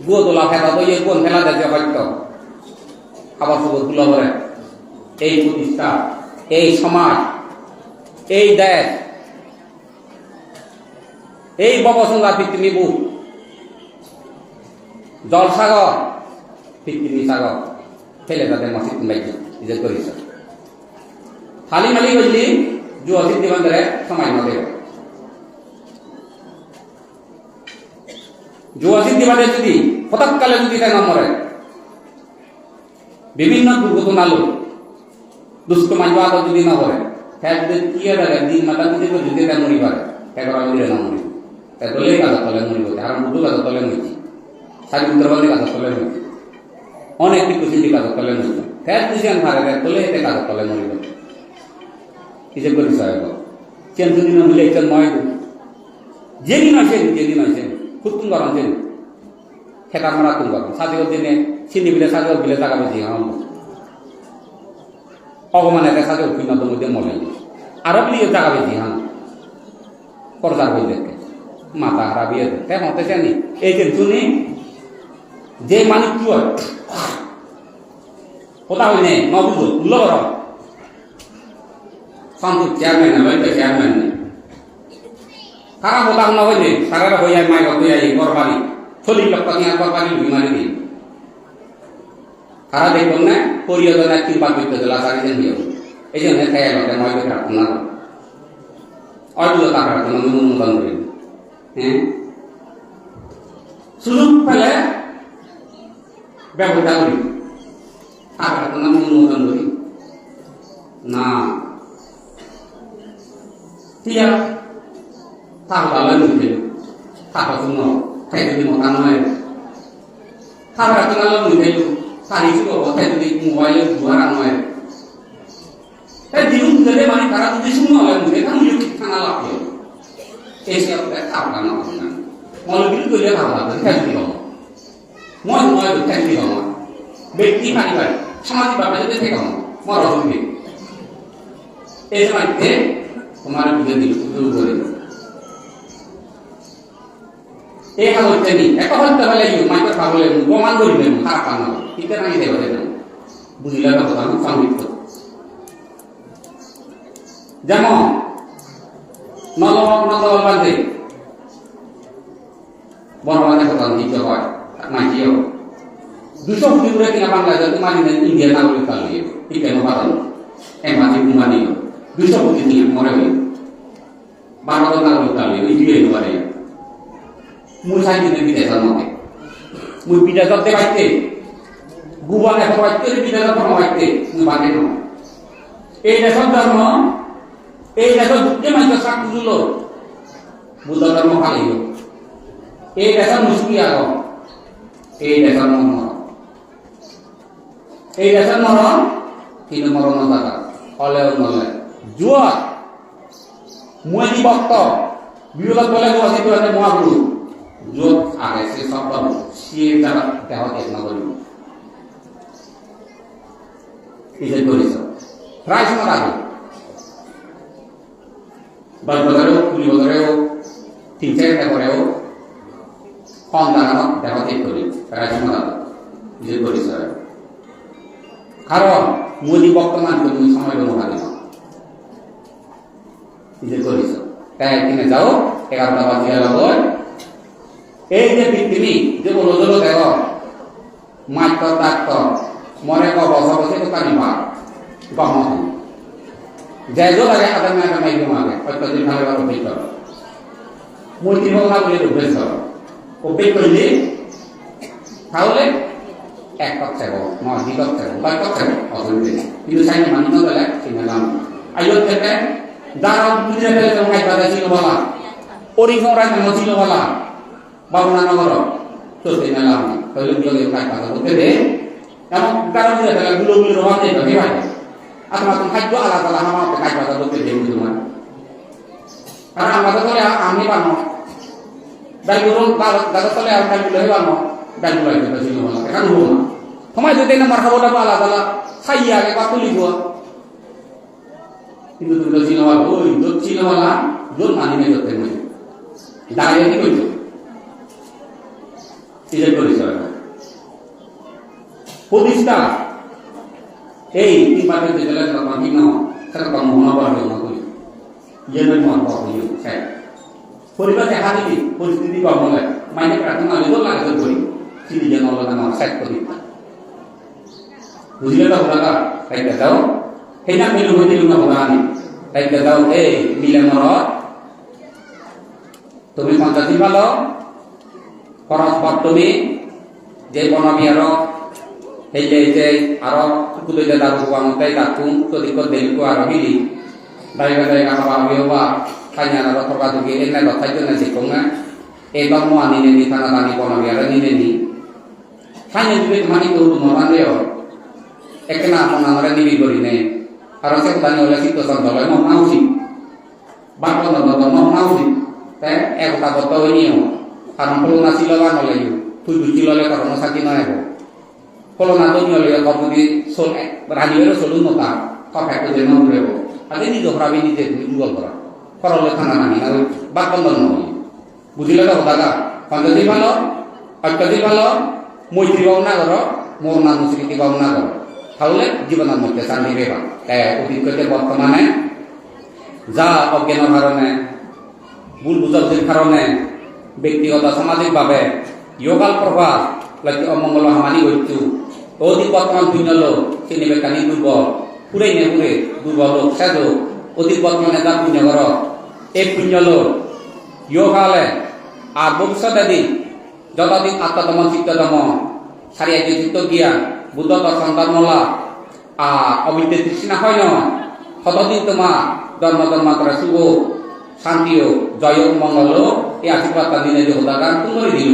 গুয়োতলা খেলা তো এই কোন খেলা জাতীয় হত্য খাবার সুযোগ তুলে ধরে এই প্রতিষ্ঠা এই সমাজ এই দেশ এই ববসংঘা পৃথিবী বুক জলসাগর পৃথিবী সাগর ফেলে তাদের মসজিদ বাইকে নিজের করিস খালি মালি বললি যুব সিদ্ধি বন্ধরে সময় নদে যুব সিদ্ধি বাদে যদি হঠাৎকালে যদি তাই নম্বরে বিভিন্ন দুর্ঘটনা লোক দুষ্ট মানুষ আদর যদি না করে হ্যাঁ কি থাকে দিন মাতা যদি যদি তাই মরি পারে একবার মরিলে না মরি তাই দলেই কাজা তলে মরিব আর বুধু কাজা তলে মরিছি সারি উত্তরবঙ্গে কাজা তলে মরিছি অনেক কুচিন্তি কাজা তলে মরিব হ্যাঁ দুজন ভারে তলে এতে কাজা তলে মরিব কিসে করি সাহেব চেন দুদিন মিলে চেন নয় যেদিন আসেন খুব তুম গরম চেন খেতা মারা তুম গরম সাজিওর দিনে চিনি বিলে সাজিওর বিলে টাকা বেশি অগমানে সাজিওর পিনত মধ্যে মনে আরো বিলিয়ে টাকা বেশি করদার বই দেখে মাথা হারা বিয়ে দেখ হতে চানি এই যে তুমি যে মানুষ কথা হইনে নবুঝো উল্লো কর সন্তোষ চেয়ারম্যান লইতে চেয়ারম্যান খারাপ হতাম না হইলে সারা হইয়া মাই হয়ে যাই গরবানি 40 লক্ষ টাকা গরবানি বিমারি দিই খারাপ দেখুন না পরিয়োজনা কিংবা করতে দিলা সারিছেন দিও এই জন্য খেয়ে গেল নয় বেকার না অল্প টাকা অনুমোদন করি হ্যাঁ সুযোগ পেলে ব্যবহার করি টাকা অনুমোদন করি না ঠিক আছে তাহলে মুখে টাকা শূন্য খাই যদি মতা নয় টাকা তোমার মুখে সারি শুভ খাই যদি মোবাইলে ধোয়ারা নয় তাই দিন ধরে মানে তারা যদি শূন্য হয় মুখে তা মুখে খানা লাগবে এসে আপনার টাকা না মলবিল করলে ভালো লাগবে খাই দিল মই মই খাই দিল ব্যক্তি পানি পাই সামাজিক ব্যাপারে যদি থেকে মর অসুবিধে এই সময় তোমার বুঝে দিল শুরু করে এই হচ্ছে নি এক হত্যা হলে মাইকে খাবলে প্রমাণ করিবেন খারাপ পানো ঠিক না এই দেবে না বুঝিলে কথা আমি সংযুক্ত যেমন নলবাদ বাদে বড়বাদে কথা দিতে হয় মাইকেও 200 কোটি করে কিনা বাংলাদেশে মানি নেন ইন্ডিয়া নাগরিক কালিয়ে ঠিক কেন পারেন এক মাঝে কুমানি 200 কোটি নিয়ে মরে হয়ে ভারতের নাগরিক কালিয়ে ইন্ডিয়া পারে মুই সাইকেল বিদেশের মধ্যে মুই বিদেশত দেখাইতে গুবান এখন বাইতে বিদেশত বাইতে মুই বাদে নয় এই দেশের ধর্ম এই দেশের দুঃখে মানুষ চাক বুঝল বুদ্ধ ধর্ম খালিল এই দেশের মুসকি আগ এই দেশের মরণ এই দেশের মরণ কিন্তু মরণ দাদা হলেও নলে জুয়া মুই বক্ত বিরোধ বলে বসিত মহাপুরুষ যোগ আগে সে শব্দ সিয়ে দ্বারা দেহ চেতনা করিব নিজে করিস প্রায় সময় আগে 10 বছরেও 20 বছরেও 3-4 বছরেও কম দাঁড়ানো দেহ চেত করি প্রায় সময় আগে নিজে করিস কারণ মোদী বর্তমান তুমি সময় অনুভব নিজে করিস তাই কিনে যাও 11টা বাজিয়ে গেল এই যে পৃথিবী যে বলছিল দেখ মাইক ডাক্ত মনে ক বসা বসে তো কানিবা গম যাইজো লাগে আদা মেয়ে মাইক মাগে অত্যধিক ভালো অভিজ্ঞ মূর্তি ভাবনা বলে অভ্যেস অভ্যেস করলে তাহলে এক কাপ চাইব নয় দুই কাপ চাইব কয় কাপ চাইব অসুবিধে নেই কিন্তু চাইনি মানি না গেলে চিনালাম আইয়ো থেকে যারা বুঝে ফেলে তো মাইক বাজা ছিল বলা ওরি সংরাই কেন ছিল বলা বাবুনা নগর তো চিনালাম তাহলে গুলো মাইক বাজা করতে দে এমন কারণ বুঝে ফেলে গুলো রোহান দেবে ভাই আপনার খাদ্য আলাদা আলাদা আমার মাইক বাজা করতে দেব তোমার কারণ আমাদের বলে আমি বানো ডাইগুলো দাদা চলে আর ডাইগুলো বানো ডাইগুলো এটা ছিল বলা কেন হবো না সময় যদি না মারখাবোটা আলাদা আলাদা খাইয়ে আগে বা তুলিব কিন্তু তুমি ছিল ওই জোর ছিল বলা জোর মানি নেই করতে নেই দাঁড়িয়ে কি করছো সিজের করেছ প্রতিষ্ঠা এই তিন পাতে যে গেলে আমি না সেটা কম মনে পারবে না করি ইয়ে মন পাবো হ্যাঁ পরিবার দেখা দিবি পরিস্থিতি কম হলে মাইনে প্রার্থনা হলে লাগে করি চিনি যেন না সাইড করি বুঝলে তো ওরা তাই দাও সেইটা মিলু হইতে না ওরা আনি তাই দাও এই মিলে মর তুমি 50 দিন ভালো পরস্পর তুমি যে বনাবি আরো এই যে আরো কুদুলে দাদু বামতাই দাতুম তো দিক দেলকো আর মিলি দাইগা খাওয়া হইবা খাইনা না রতকা দুগে এনে কথাই তো না শিখোঙ্গা এই বামু আনি নি থানা দানি বনাবি আর নি নি খাইনা দিবে মানি তো মরান দেও একনা মন আমরা নিবি করি নে আর সে দানি হলে সিদ্ধ সন্তলে ন নাউসি বাকল ন ন নাউসি তাই একটা কথা হইনিও কারণ ফলনা ছিল বা নলে তুই দুটি ললে কারণ সাকি নয় ফলনা তো নিলে কবদি সোল রাজিবের সোলু নতা কথা তো যে নন রেব আদে নি দোহরাবি নি যে দুগল করা করলে থানা নানি আর বাকল ন বুঝিলে তো দাদা পঞ্চায়েত ভালো অত্যধিক ভালো মৈত্রী ভাবনা করো মোর নাম স্মৃতি ভাবনা করো তাহলে জীবনের মধ্যে শান্তি পেবা অভিজ্ঞতা বর্তমানে যা অজ্ঞানের কারণে ভুল বুঝাবুঝির কারণে ব্যক্তিগত সামাজিকভাবে ইয়গাল প্রভাব লাগি অমঙ্গল হামানি হইতু অধিক বর্তমান ভিন্ন লোক তিনি বেকানি দুর্বল পুরে নে পুরে দুর্বল লোক সেজ অধিক বর্তমানে যা পুণ্য কর এই পুণ্য লোক ইয়গালে আর ভবিষ্যতে দিন যতদিন আত্মতম চিত্ততম সারিয়া চিত্ত জ্ঞান বুদ্ধ দর্শন ধর্মলা আর অবিদ্যে তৃষ্ণা হয় নয় ততদিন তোমার জন্ম জন্মান্তরে শুভ শান্তি ও জয় মঙ্গল এই আশীর্বাদ দিনে যে হোদাগান সুন্দরী দিন